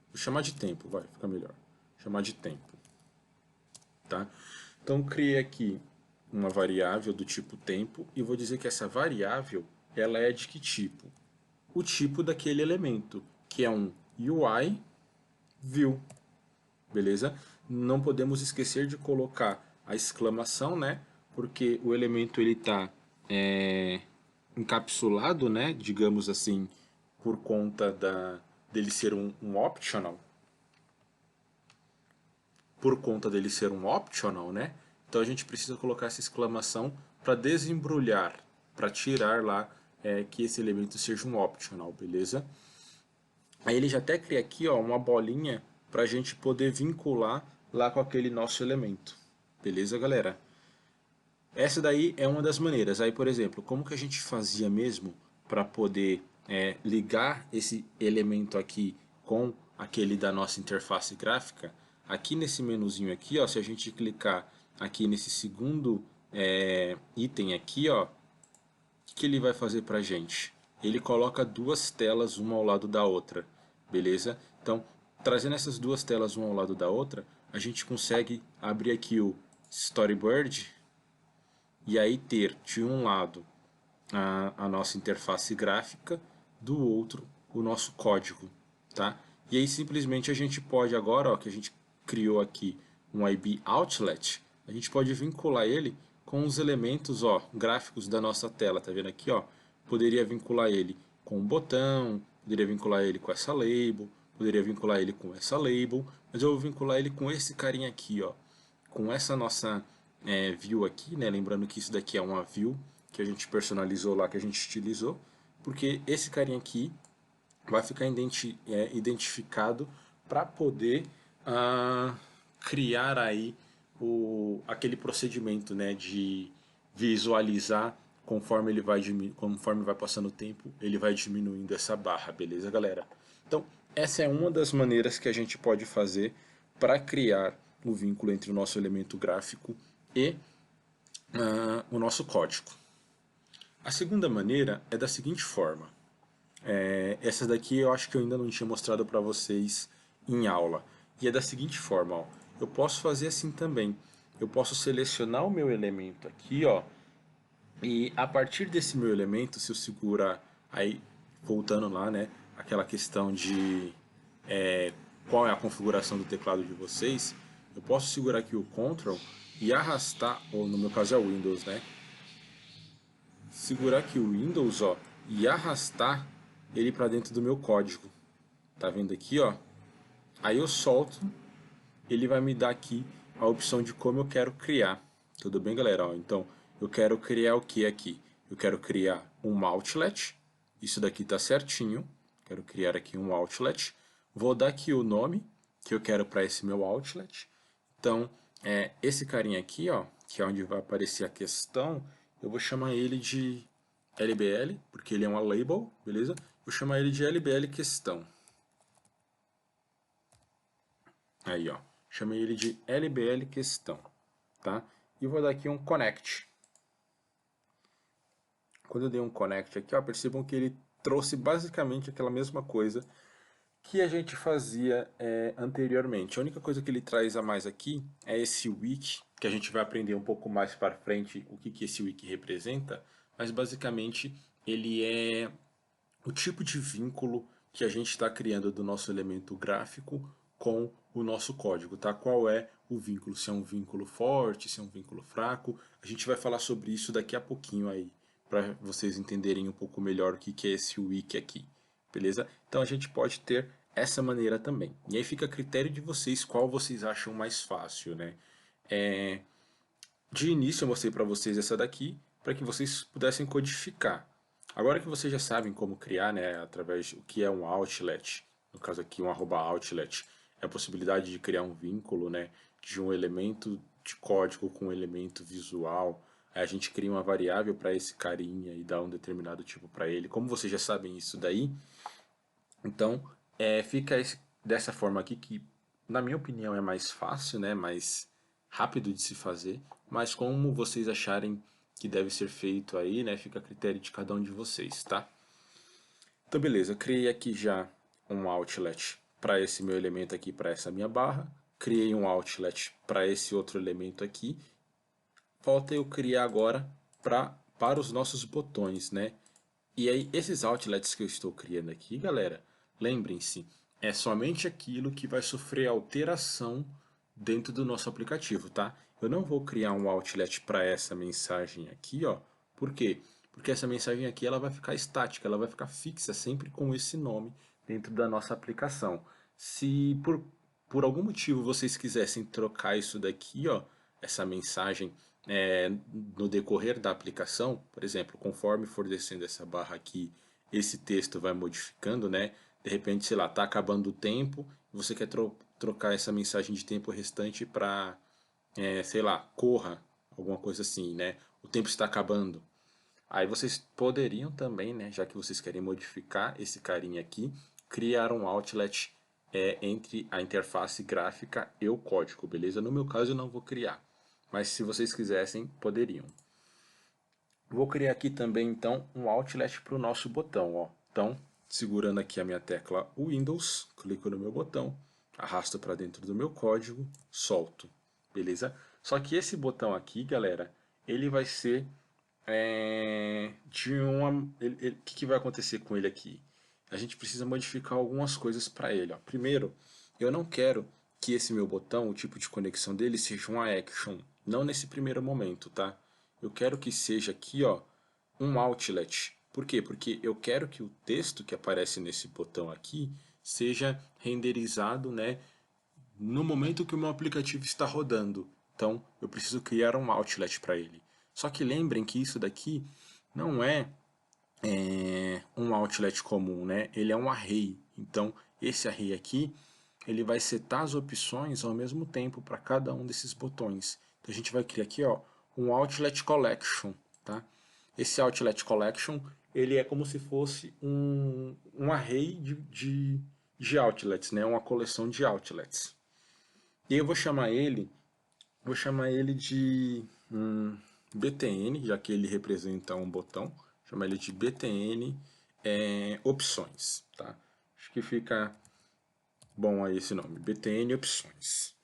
Vou chamar de tempo, vai, fica melhor. Chamar de tempo, tá? Então criei aqui uma variável do tipo tempo e vou dizer que essa variável ela é de que tipo? O tipo daquele elemento, que é um UI view, beleza? Não podemos esquecer de colocar a exclamação, né? Porque o elemento ele está encapsulado, né? Digamos assim, por conta dele ser um optional, por conta dele ser um optional, né? Então a gente precisa colocar essa exclamação para desembrulhar, para tirar lá que esse elemento seja um optional, beleza? Aí ele já até cria aqui ó, uma bolinha para a gente poder vincular lá com aquele nosso elemento, beleza, galera? Essa daí é uma das maneiras. Aí, por exemplo, como que a gente fazia mesmo para poder ligar esse elemento aqui com aquele da nossa interface gráfica? Aqui nesse menuzinho aqui, ó, se a gente clicar aqui nesse segundo item aqui, ó, o que ele vai fazer para a gente? Ele coloca duas telas uma ao lado da outra, beleza? Então, trazendo essas duas telas uma ao lado da outra, a gente consegue abrir aqui o Storyboard e aí ter de um lado a nossa interface gráfica, do outro o nosso código, tá? E aí simplesmente a gente pode agora, ó, que a gente criou aqui um IB Outlet, a gente pode vincular ele com os elementos, ó, gráficos da nossa tela, tá vendo aqui, ó? Poderia vincular ele com um botão, poderia vincular ele com essa label, poderia vincular ele com essa label, mas eu vou vincular ele com esse carinha aqui, ó, com essa nossa view aqui, né? Lembrando que isso daqui é uma view que a gente personalizou lá, que a gente estilizou, porque esse carinha aqui vai ficar identificado para poder criar aí aquele procedimento, né, de visualizar conforme vai passando o tempo, ele vai diminuindo essa barra, beleza, galera? Então, essa é uma das maneiras que a gente pode fazer para criar o vínculo entre o nosso elemento gráfico e o nosso código. A segunda maneira é da seguinte forma. Essa daqui eu acho que eu ainda não tinha mostrado para vocês em aula. E é da seguinte forma, ó, eu posso fazer assim também. eu posso selecionar o meu elemento aqui, ó, e a partir desse meu elemento, se eu segurar aí, voltando lá, né, aquela questão de qual é a configuração do teclado de vocês, eu posso segurar aqui o Ctrl e arrastar, ou no meu caso é o Windows, né, segurar aqui o Windows, ó, e arrastar ele para dentro do meu código. Tá vendo aqui, ó? Aí eu solto, ele vai me dar aqui a opção de como eu quero criar. Tudo bem, galera? Ó, então, eu quero criar o que aqui? Eu quero criar um outlet. Isso daqui tá certinho. Quero criar aqui um outlet. Vou dar aqui o nome que eu quero para esse meu outlet. Então, esse carinha aqui, ó, que é onde vai aparecer a questão, eu vou chamar ele de LBL, porque ele é uma label, beleza? Vou chamar ele de LBL questão. Aí, ó, chamei ele de LBL questão, tá? E vou dar aqui um connect. Quando eu dei um connect aqui, ó, percebam que ele trouxe basicamente aquela mesma coisa que a gente fazia anteriormente. A única coisa que ele traz a mais aqui é esse wiki, que a gente vai aprender um pouco mais para frente o que, que esse wiki representa, mas basicamente ele é o tipo de vínculo que a gente está criando do nosso elemento gráfico com o nosso código, tá? Qual é o vínculo? Se é um vínculo forte, se é um vínculo fraco. A gente vai falar sobre isso daqui a pouquinho aí, para vocês entenderem um pouco melhor o que é esse wiki aqui, beleza? Então a gente pode ter essa maneira também. E aí fica a critério de vocês qual vocês acham mais fácil, né? De início eu mostrei para vocês essa daqui, para que vocês pudessem codificar. Agora que vocês já sabem como criar, né, através do que é um outlet, no caso aqui um @outlet, é a possibilidade de criar um vínculo, né, de um elemento de código com um elemento visual. Aí a gente cria uma variável para esse carinha e dá um determinado tipo para ele. Como vocês já sabem isso daí, então fica dessa forma aqui que, na minha opinião, é mais fácil, né, mais rápido de se fazer, mas como vocês acharem que deve ser feito aí, né, fica a critério de cada um de vocês, tá? Então beleza, eu criei aqui já um outlet para esse meu elemento aqui, para essa minha barra, criei um outlet para esse outro elemento aqui, falta eu criar agora para os nossos botões, né? E aí esses outlets que eu estou criando aqui, galera, lembrem-se, é somente aquilo que vai sofrer alteração dentro do nosso aplicativo, tá? Eu não vou criar um outlet para essa mensagem aqui, ó. Por quê? Porque essa mensagem aqui ela vai ficar estática, ela vai ficar fixa sempre com esse nome dentro da nossa aplicação. Se por algum motivo vocês quisessem trocar isso daqui, ó, essa mensagem no decorrer da aplicação, por exemplo, conforme for descendo essa barra aqui, esse texto vai modificando, né? De repente, sei lá, tá acabando o tempo, você quer trocar essa mensagem de tempo restante para, sei lá, corra, alguma coisa assim, né? O tempo está acabando. Aí vocês poderiam também, né, já que vocês querem modificar esse carinha aqui, criar um outlet entre a interface gráfica e o código, beleza? No meu caso eu não vou criar, mas se vocês quisessem, poderiam. Vou criar aqui também então um outlet para o nosso botão, ó. Então, segurando aqui a minha tecla Windows, clico no meu botão, arrasto para dentro do meu código, solto, beleza? Só que esse botão aqui, galera, ele vai ser de uma... O que vai acontecer com ele aqui? A gente precisa modificar algumas coisas para ele, ó. Primeiro, eu não quero que esse meu botão, o tipo de conexão dele, seja uma action. Não nesse primeiro momento, tá? Eu quero que seja aqui, ó, um outlet. Por quê? Porque eu quero que o texto que aparece nesse botão aqui seja renderizado, né, no momento que o meu aplicativo está rodando. Então, eu preciso criar um outlet para ele. Só que lembrem que isso daqui não é um outlet comum, né? Ele é um array. Então, esse array aqui, ele vai setar as opções ao mesmo tempo para cada um desses botões. Então, a gente vai criar aqui, ó, um outlet collection, tá? Esse outlet collection, ele é como se fosse um array de outlets, né? Uma coleção de outlets. E eu vou chamar ele de BTN, já que ele representa um botão. Vou chamar ele de BTN opções, tá? Acho que fica bom aí esse nome, BTN opções.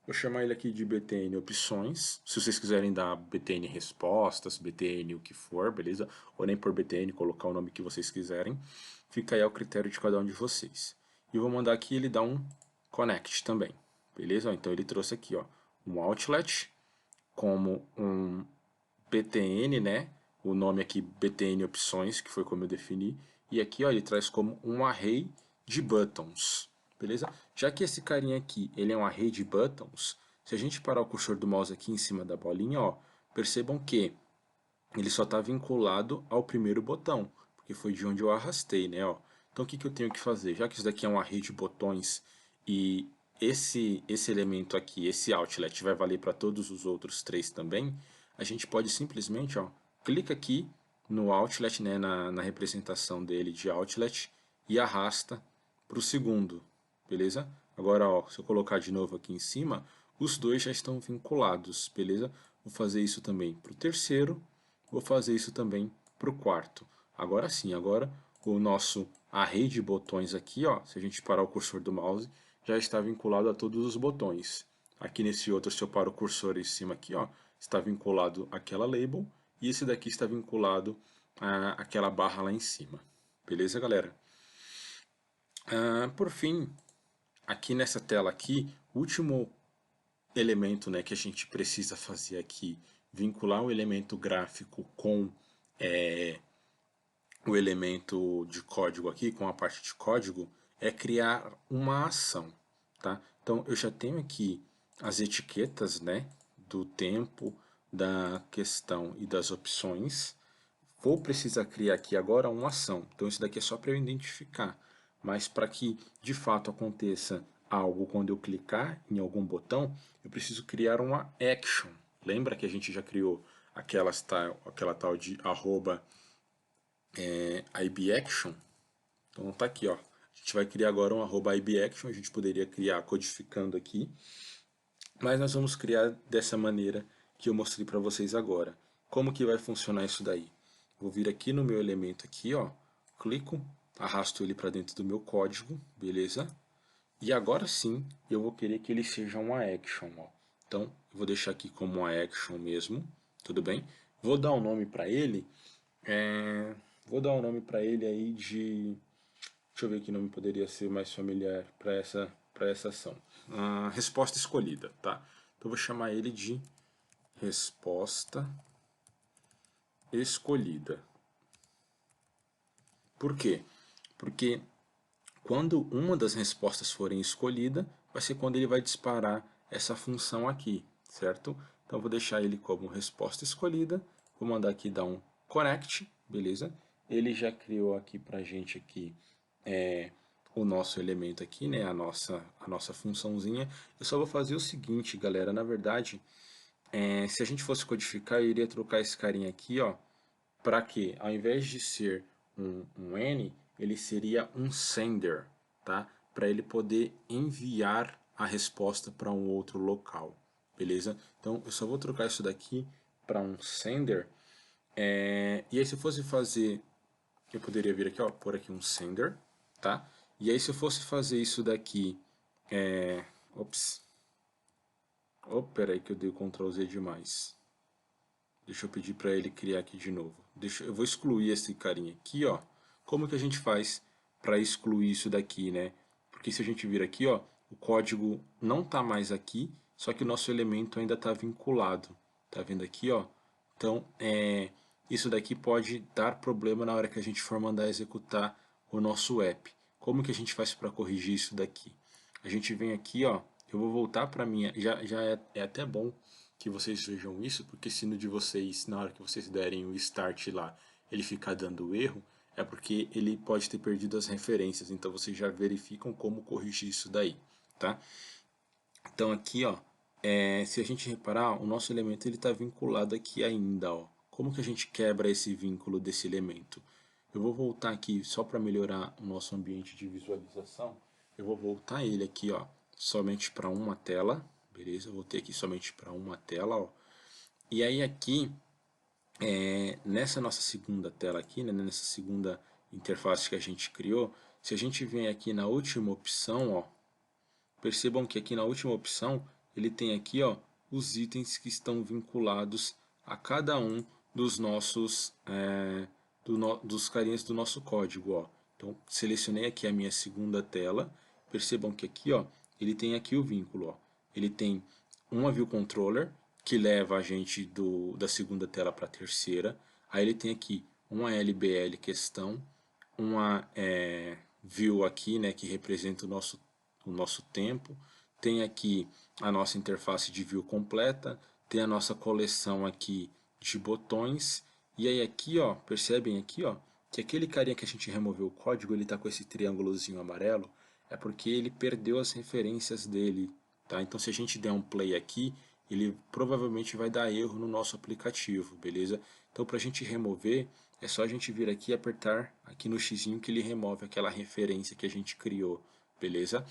Vou chamar ele aqui de BTN opções. Se vocês quiserem dar BTN respostas, BTN o que for, beleza? Ou nem por BTN, colocar o nome que vocês quiserem. Fica aí ao critério de cada um de vocês. E eu vou mandar aqui ele dar um connect também, beleza? Então ele trouxe aqui, ó, um outlet como um BTN, né? O nome aqui BTN opções, que foi como eu defini. E aqui, ó, ele traz como um array de buttons, beleza? Já que esse carinha aqui, ele é um array de buttons, se a gente parar o cursor do mouse aqui em cima da bolinha, ó, percebam que ele só está vinculado ao primeiro botão, porque foi de onde eu arrastei, né? Ó. Então o que eu tenho que fazer? Já que isso daqui é um array de botões e esse elemento aqui, esse outlet, vai valer para todos os outros três também, a gente pode simplesmente, ó, clica aqui no outlet, né, na representação dele de outlet e arrasta para o segundo, beleza? Agora, ó, se eu colocar de novo aqui em cima, os dois já estão vinculados, beleza? Vou fazer isso também para o terceiro, vou fazer isso também para o quarto. Agora sim, agora o nosso array de botões aqui, ó, se a gente parar o cursor do mouse, já está vinculado a todos os botões. Aqui nesse outro, se eu paro o cursor em cima aqui, ó, está vinculado àquela label, e esse daqui está vinculado àquela barra lá em cima. Beleza, galera? Por fim, aqui nessa tela aqui, o último elemento, né, que a gente precisa fazer aqui, vincular o elemento gráfico com o elemento de código aqui, com a parte de código, é criar uma ação, tá? Então eu já tenho aqui as etiquetas, né, do tempo, da questão e das opções. Vou precisar criar aqui agora uma ação. Então isso daqui é só para eu identificar. Mas para que de fato aconteça algo quando eu clicar em algum botão, eu preciso criar uma action. Lembra que a gente já criou aquela tal de arroba IBAction? Então tá aqui, ó. A gente vai criar agora um arroba IBAction. A gente poderia criar codificando aqui. Mas nós vamos criar dessa maneira que eu mostrei para vocês agora. Como que vai funcionar isso daí? Vou vir aqui no meu elemento aqui, ó, clico, arrasto ele para dentro do meu código, beleza? E agora sim, eu vou querer que ele seja uma action, ó. Então, eu vou deixar aqui como uma action mesmo, tudo bem? Vou dar um nome para ele, vou dar um nome para ele aí de, deixa eu ver que nome poderia ser mais familiar para essa ação. Resposta escolhida, tá? Então, eu vou chamar ele de resposta escolhida. Por quê? Porque quando uma das respostas forem escolhida, vai ser quando ele vai disparar essa função aqui, certo? Então eu vou deixar ele como resposta escolhida, vou mandar aqui dar um connect, beleza? Ele já criou aqui pra gente aqui o nosso elemento aqui, né? A nossa funçãozinha. Eu só vou fazer o seguinte, galera, na verdade, se a gente fosse codificar, eu iria trocar esse carinha aqui, ó, para que, ao invés de ser um N, ele seria um sender, tá? Para ele poder enviar a resposta para um outro local, beleza? Então, eu só vou trocar isso daqui para um sender. E aí, se eu fosse fazer, eu poderia vir aqui, ó, pôr aqui um sender, tá? E aí, se eu fosse fazer isso daqui, ops, peraí que eu dei o Ctrl Z demais. Deixa eu pedir para ele criar aqui de novo. Eu vou excluir esse carinha aqui, ó. Como que a gente faz para excluir isso daqui, né? Porque se a gente vir aqui, ó, o código não está mais aqui, só que o nosso elemento ainda está vinculado. Tá vendo aqui, ó? Então, isso daqui pode dar problema na hora que a gente for mandar executar o nosso app. Como que a gente faz para corrigir isso daqui? A gente vem aqui, ó, eu vou voltar para minha, já é até bom que vocês vejam isso, porque se no de vocês, na hora que vocês derem o start lá, ele ficar dando erro, é porque ele pode ter perdido as referências, então vocês já verificam como corrigir isso daí, tá? Então aqui, ó, se a gente reparar, o nosso elemento ele está vinculado aqui ainda, ó. Como que a gente quebra esse vínculo desse elemento? Eu vou voltar aqui só para melhorar o nosso ambiente de visualização. Eu vou voltar ele aqui, ó, somente para uma tela, beleza? Eu voltei aqui somente para uma tela, ó. E aí aqui, nessa nossa segunda tela aqui, né, nessa segunda interface que a gente criou, se a gente vem aqui na última opção, ó, percebam que aqui na última opção ele tem aqui, ó, os itens que estão vinculados a cada um dos nossos dos carinhas do nosso código, ó. Então, selecionei aqui a minha segunda tela. Percebam que aqui, ó, ele tem aqui o vínculo, ó. Ele tem uma view controller que leva a gente da segunda tela para a terceira. Aí ele tem aqui uma LBL questão, uma view aqui, né, que representa o nosso tempo. Tem aqui a nossa interface de view completa, tem a nossa coleção aqui de botões. E aí aqui, ó, percebem aqui, ó, que aquele carinha que a gente removeu o código, ele está com esse triângulozinho amarelo, é porque ele perdeu as referências dele, tá? Então se a gente der um play aqui, ele provavelmente vai dar erro no nosso aplicativo, beleza? Então para a gente remover, é só a gente vir aqui e apertar aqui no xizinho que ele remove aquela referência que a gente criou, beleza?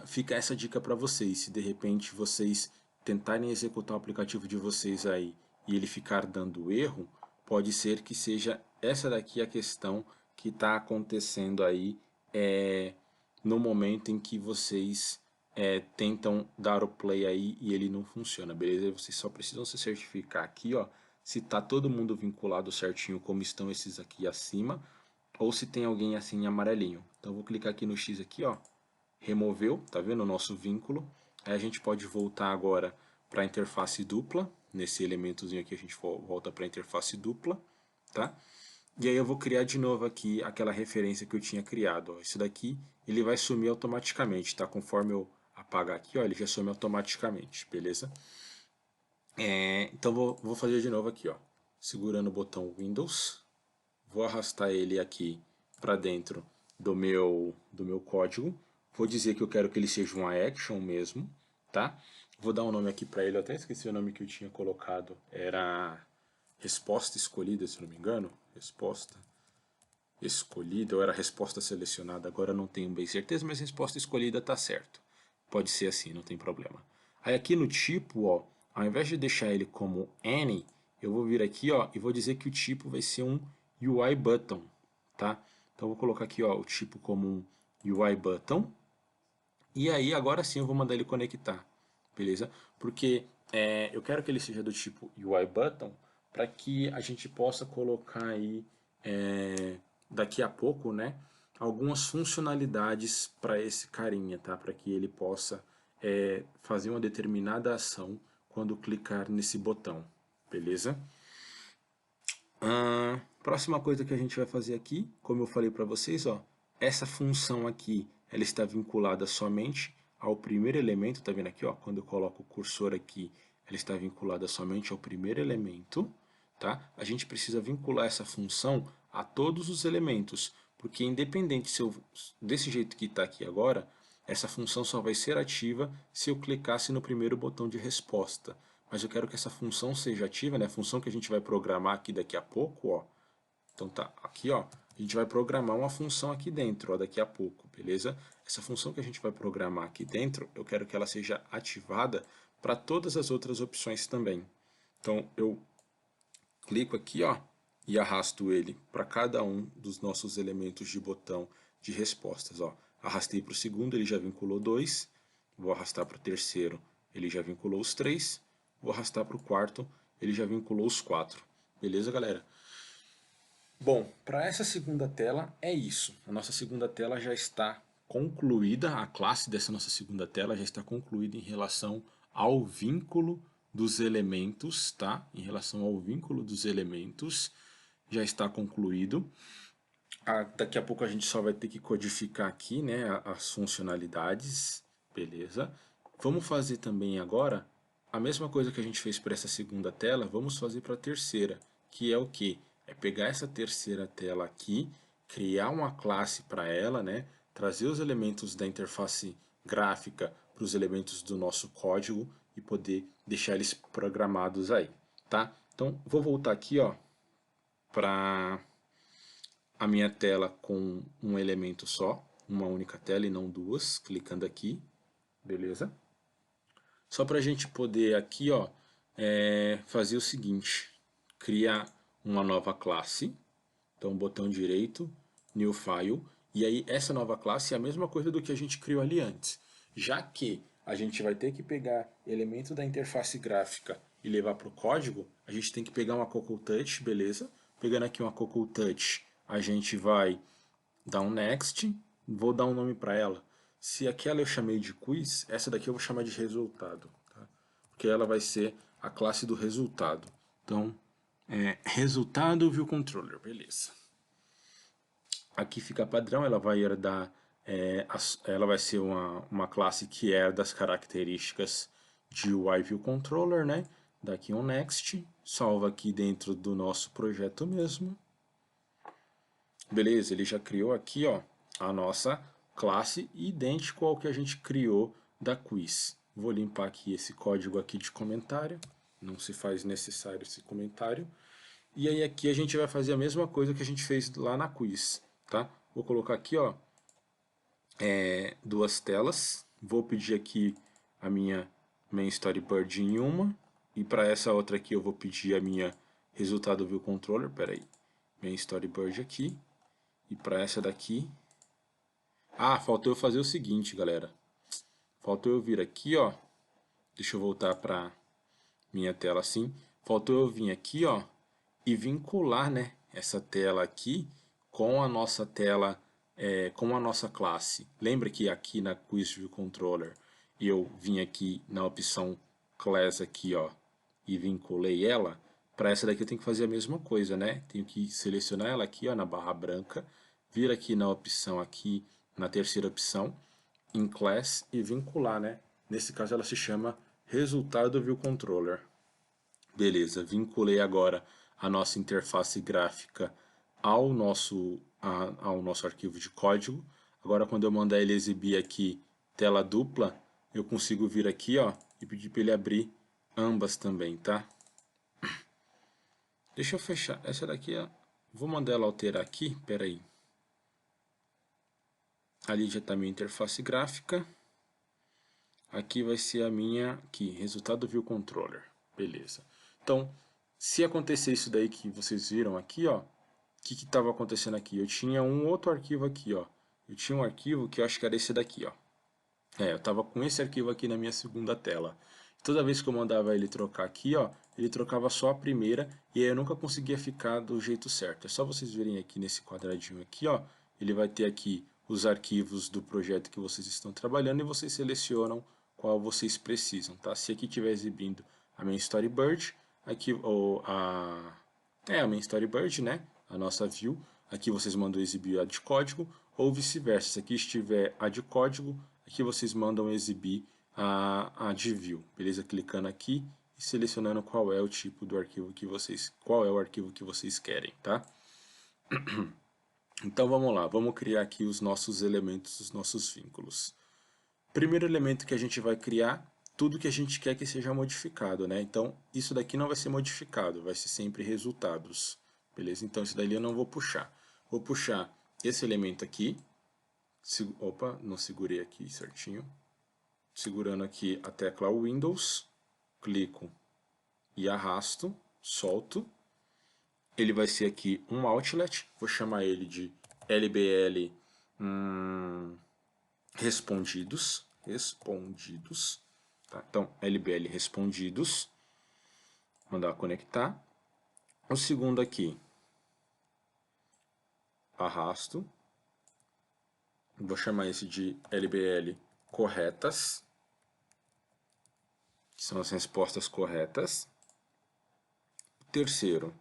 Fica essa dica para vocês, se de repente vocês tentarem executar o aplicativo de vocês aí e ele ficar dando erro, pode ser que seja essa daqui a questão que está acontecendo aí no momento em que vocês tentam dar o play aí e ele não funciona, beleza? Vocês só precisam se certificar aqui, ó, se está todo mundo vinculado certinho como estão esses aqui acima, ou se tem alguém assim em amarelinho. Então eu vou clicar aqui no X aqui, ó, removeu, tá vendo o nosso vínculo. Aí a gente pode voltar agora para a interface dupla, nesse elementozinho aqui a gente volta para a interface dupla, tá? E aí eu vou criar de novo aqui aquela referência que eu tinha criado, ó. Isso daqui ele vai sumir automaticamente, tá? Conforme eu apagar aqui, ó, ele já some automaticamente, beleza? Então vou fazer de novo aqui, ó, segurando o botão Windows, vou arrastar ele aqui para dentro do meu código, vou dizer que eu quero que ele seja uma action mesmo, tá? Vou dar um nome aqui para ele, eu até esqueci o nome que eu tinha colocado, era resposta escolhida, se não me engano, resposta escolhida, ou era resposta selecionada, agora não tenho bem certeza, mas resposta escolhida tá certo. Pode ser assim, não tem problema. Aí aqui no tipo, ó, ao invés de deixar ele como any, eu vou vir aqui, ó, e vou dizer que o tipo vai ser um UI button, tá? Então eu vou colocar aqui, ó, o tipo como um UI button. E aí agora sim eu vou mandar ele conectar, beleza? Porque eu quero que ele seja do tipo UI button para que a gente possa colocar aí daqui a pouco, né, algumas funcionalidades para esse carinha, tá? Para que ele possa fazer uma determinada ação quando clicar nesse botão, beleza? Próxima coisa que a gente vai fazer aqui, como eu falei para vocês, ó, essa função aqui, ela está vinculada somente ao primeiro elemento, tá vendo aqui, ó, quando eu coloco o cursor aqui, ela está vinculada somente ao primeiro elemento, tá? A gente precisa vincular essa função a todos os elementos, porque independente se eu, desse jeito que está aqui agora, essa função só vai ser ativa se eu clicasse no primeiro botão de resposta. Mas eu quero que essa função seja ativa, né? A função que a gente vai programar aqui daqui a pouco, ó. Então tá, aqui ó, a gente vai programar uma função aqui dentro, ó, daqui a pouco, beleza? Essa função que a gente vai programar aqui dentro, eu quero que ela seja ativada para todas as outras opções também. Então eu clico aqui, ó, e arrasto ele para cada um dos nossos elementos de botão de respostas, ó. Arrastei para o segundo, ele já vinculou 2, vou arrastar para o terceiro, ele já vinculou os 3, vou arrastar para o quarto, ele já vinculou os 4. Beleza, galera? Bom, para essa segunda tela é isso. A nossa segunda tela já está concluída, a classe dessa nossa segunda tela já está concluída em relação ao vínculo dos elementos, tá? Em relação ao vínculo dos elementos, já está concluído. Daqui a pouco a gente só vai ter que codificar aqui, né, as funcionalidades, beleza? Vamos fazer também agora a mesma coisa que a gente fez para essa segunda tela, vamos fazer para a terceira, que é o quê? É pegar essa terceira tela aqui, criar uma classe para ela, né? Trazer os elementos da interface gráfica para os elementos do nosso código e poder deixar eles programados aí, tá? Então, vou voltar aqui, ó, para a minha tela com um elemento só, uma única tela e não duas, clicando aqui, beleza? Só para a gente poder aqui, ó, fazer o seguinte, criar uma nova classe, então botão direito, New File, e aí essa nova classe é a mesma coisa do que a gente criou ali antes, já que a gente vai ter que pegar elemento da interface gráfica e levar para o código, a gente tem que pegar uma Cocoa Touch, beleza? Pegando aqui uma Cocoa Touch, a gente vai dar um next, vou dar um nome para ela. Se aquela eu chamei de quiz, essa daqui eu vou chamar de resultado, tá? Porque ela vai ser a classe do resultado. Então, resultado view controller, beleza. Aqui fica padrão, ela vai herdar, ela vai ser uma classe que herda as características de UI view controller, né? Daqui um next, salva aqui dentro do nosso projeto mesmo. Beleza, ele já criou aqui, ó, a nossa classe idêntico ao que a gente criou da quiz. Vou limpar aqui esse código aqui de comentário, não se faz necessário esse comentário. E aí aqui a gente vai fazer a mesma coisa que a gente fez lá na quiz, tá? Vou colocar aqui, ó, duas telas. Vou pedir aqui a minha main storyboard em uma, e para essa outra aqui eu vou pedir a minha resultado view controller, peraí, main storyboard aqui. E para essa daqui... Ah, faltou eu fazer o seguinte, galera. Faltou eu vir aqui, ó. Deixa eu voltar para minha tela assim. Faltou eu vir aqui, ó, e vincular, né, essa tela aqui com a nossa tela, com a nossa classe. Lembra que aqui na Quiz View Controller eu vim aqui na opção Class aqui, ó, e vinculei ela? Para essa daqui eu tenho que fazer a mesma coisa, né? Tenho que selecionar ela aqui, ó, na barra branca, vir aqui na opção aqui, na terceira opção, em Class e vincular, né? Nesse caso ela se chama Resultado View Controller. Beleza, vinculei agora a nossa interface gráfica ao nosso arquivo de código. Agora quando eu mandar ele exibir aqui tela dupla, eu consigo vir aqui, ó, e pedir para ele abrir ambas também, tá? Deixa eu fechar. Essa daqui, ó, vou mandar ela alterar aqui, peraí. Ali já está minha interface gráfica. Aqui vai ser a minha, aqui, resultado view controller. Beleza. Então, se acontecer isso daí que vocês viram aqui, ó, o que estava acontecendo aqui? Eu tinha um outro arquivo aqui, ó. Eu tinha um arquivo que eu acho que era esse daqui, ó. Eu estava com esse arquivo aqui na minha segunda tela. Toda vez que eu mandava ele trocar aqui, ó, ele trocava só a primeira e aí eu nunca conseguia ficar do jeito certo. É só vocês verem aqui nesse quadradinho aqui, ó, ele vai ter aqui os arquivos do projeto que vocês estão trabalhando e vocês selecionam qual vocês precisam, tá? Se aqui estiver exibindo a main storyboard, aqui ou a main storyboard, né? A nossa view, aqui vocês mandam exibir a de código ou vice-versa. Se aqui estiver a de código, aqui vocês mandam exibir a de view, beleza? Clicando aqui e selecionando qual é o tipo do arquivo que vocês, qual é o arquivo que vocês querem, tá? Então vamos lá, vamos criar aqui os nossos elementos, os nossos vínculos. Primeiro elemento que a gente vai criar, tudo que a gente quer que seja modificado, né? Então isso daqui não vai ser modificado, vai ser sempre resultados, beleza? Então isso daí eu não vou puxar. Vou puxar esse elemento aqui, opa, não segurei aqui certinho. Segurando aqui a tecla Windows, clico e arrasto, solto. Ele vai ser aqui um outlet, vou chamar ele de LBL respondidos. Tá? Então, LBL respondidos, mandar conectar. O segundo aqui, arrasto, vou chamar esse de LBL corretas, que são as respostas corretas. Terceiro,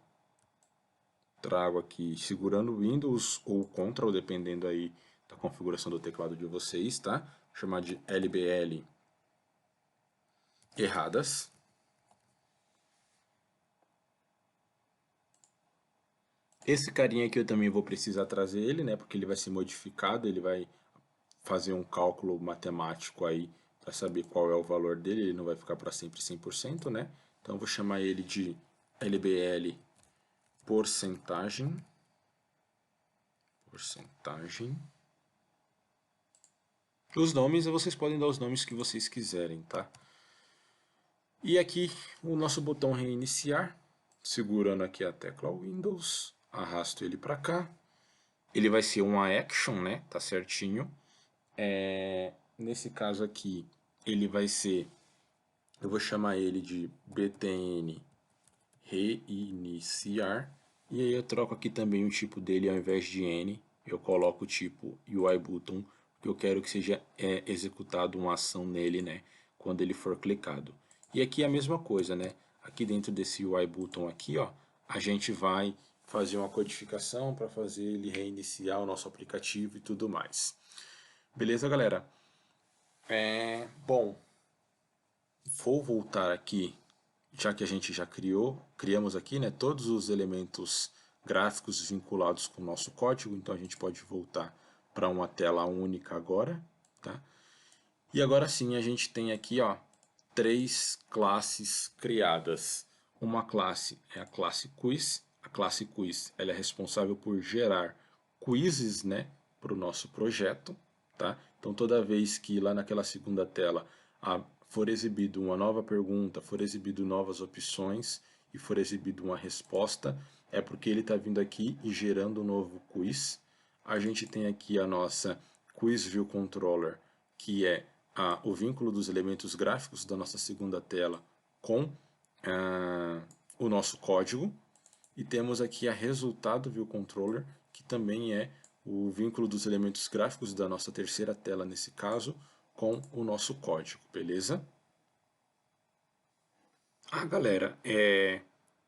trago aqui segurando o Windows ou Ctrl, dependendo aí da configuração do teclado de vocês, tá? Vou chamar de LBL erradas. Esse carinha aqui eu também vou precisar trazer ele, né? Porque ele vai ser modificado, ele vai fazer um cálculo matemático aí para saber qual é o valor dele, ele não vai ficar para sempre 100%, né? Então eu vou chamar ele de LBL porcentagem. Os nomes, vocês podem dar os nomes que vocês quiserem, tá? E aqui o nosso botão reiniciar, segurando aqui a tecla Windows, arrasto ele para cá. Ele vai ser uma action, né? Tá certinho. Nesse caso aqui, ele vai ser, eu vou chamar ele de btn reiniciar, e aí eu troco aqui também o tipo dele, ao invés de n, eu coloco o tipo UIButton, porque eu quero que seja executado uma ação nele, né, quando ele for clicado. E aqui é a mesma coisa, né, aqui dentro desse UIButton aqui, ó, a gente vai fazer uma codificação para fazer ele reiniciar o nosso aplicativo e tudo mais. Beleza, galera? Bom, vou voltar aqui, já que a gente já criamos aqui, né, todos os elementos gráficos vinculados com o nosso código, então a gente pode voltar para uma tela única agora, tá? E agora sim a gente tem aqui, ó, 3 classes criadas. Uma classe é a classe quiz. A classe quiz ela é responsável por gerar quizzes, né, para o nosso projeto, tá? Então toda vez que lá naquela segunda tela for exibido uma nova pergunta, for exibido novas opções e for exibido uma resposta, é porque ele está vindo aqui e gerando um novo quiz. A gente tem aqui a nossa Quiz View Controller, que é o vínculo dos elementos gráficos da nossa segunda tela com o nosso código. E temos aqui a Resultado View Controller, que também é o vínculo dos elementos gráficos da nossa terceira tela, nesse caso, com o nosso código, beleza? Galera,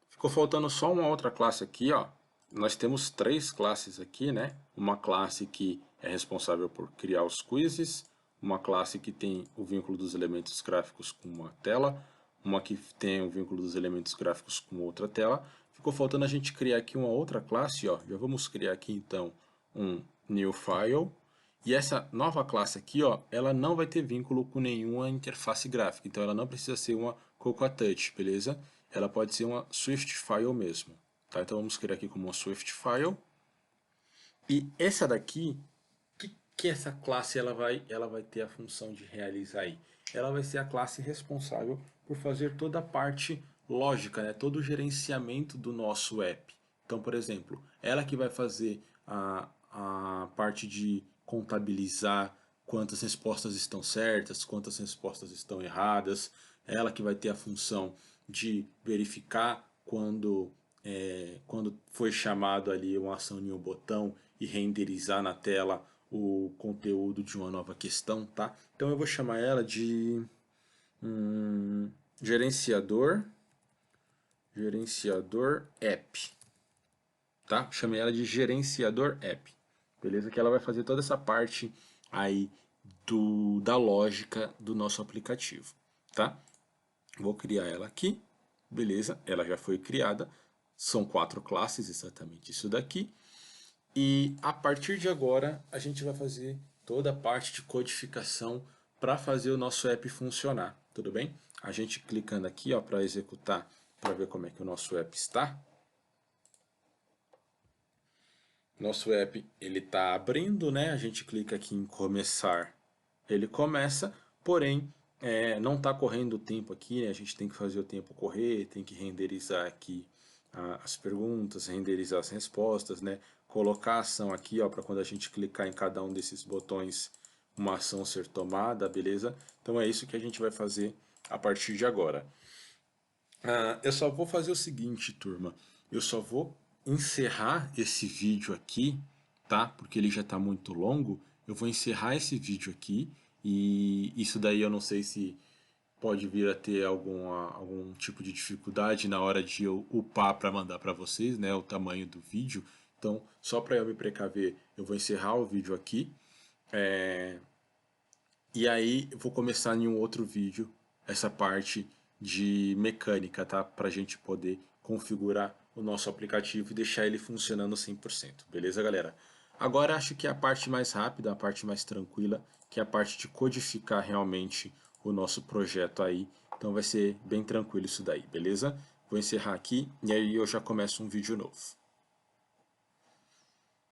ficou faltando só uma outra classe aqui, ó. Nós temos 3 classes aqui, né? Uma classe que é responsável por criar os quizzes, uma classe que tem o vínculo dos elementos gráficos com uma tela, uma que tem o vínculo dos elementos gráficos com outra tela. Ficou faltando a gente criar aqui uma outra classe, ó. Já vamos criar aqui então um new file. E essa nova classe aqui, ó, ela não vai ter vínculo com nenhuma interface gráfica, então ela não precisa ser uma CocoaTouch, beleza? Ela pode ser uma Swift File mesmo, tá? Então vamos criar aqui como uma Swift File. E essa daqui, que essa classe ela vai ter a função de realizar aí? Ela vai ser a classe responsável por fazer toda a parte lógica, né? Todo o gerenciamento do nosso app. Então, por exemplo, ela que vai fazer a parte de contabilizar quantas respostas estão certas, quantas respostas estão erradas. Ela que vai ter a função de verificar quando foi chamado ali uma ação em um botão e renderizar na tela o conteúdo de uma nova questão, tá? Então eu vou chamar ela de gerenciador app, tá? Chamei ela de gerenciador app, beleza? Que ela vai fazer toda essa parte aí da lógica do nosso aplicativo, tá? Vou criar ela aqui, beleza? Ela já foi criada, são 4 classes, exatamente isso daqui. E a partir de agora a gente vai fazer toda a parte de codificação para fazer o nosso app funcionar, tudo bem? A gente clicando aqui para executar, para ver como é que o nosso app está. Nosso app ele está abrindo, né? A gente clica aqui em começar, ele começa, porém não está correndo o tempo aqui, né? A gente tem que fazer o tempo correr, tem que renderizar aqui as perguntas, renderizar as respostas, né? Colocar a ação aqui, para quando a gente clicar em cada um desses botões, uma ação ser tomada, beleza? Então é isso que a gente vai fazer a partir de agora. Eu só vou fazer o seguinte, turma. Eu só vou encerrar esse vídeo aqui, tá? Porque ele já está muito longo. Eu vou encerrar esse vídeo aqui. E isso daí eu não sei se pode vir a ter algum tipo de dificuldade na hora de eu upar para mandar para vocês, né? O tamanho do vídeo. Então, só para eu me precaver, eu vou encerrar o vídeo aqui. E aí eu vou começar em um outro vídeo essa parte de mecânica, tá? Para a gente poder configurar o nosso aplicativo e deixar ele funcionando 100%, beleza, galera? Agora acho que é a parte mais rápida, a parte mais tranquila, que é a parte de codificar realmente o nosso projeto aí. Então vai ser bem tranquilo isso daí, beleza? Vou encerrar aqui e aí eu já começo um vídeo novo.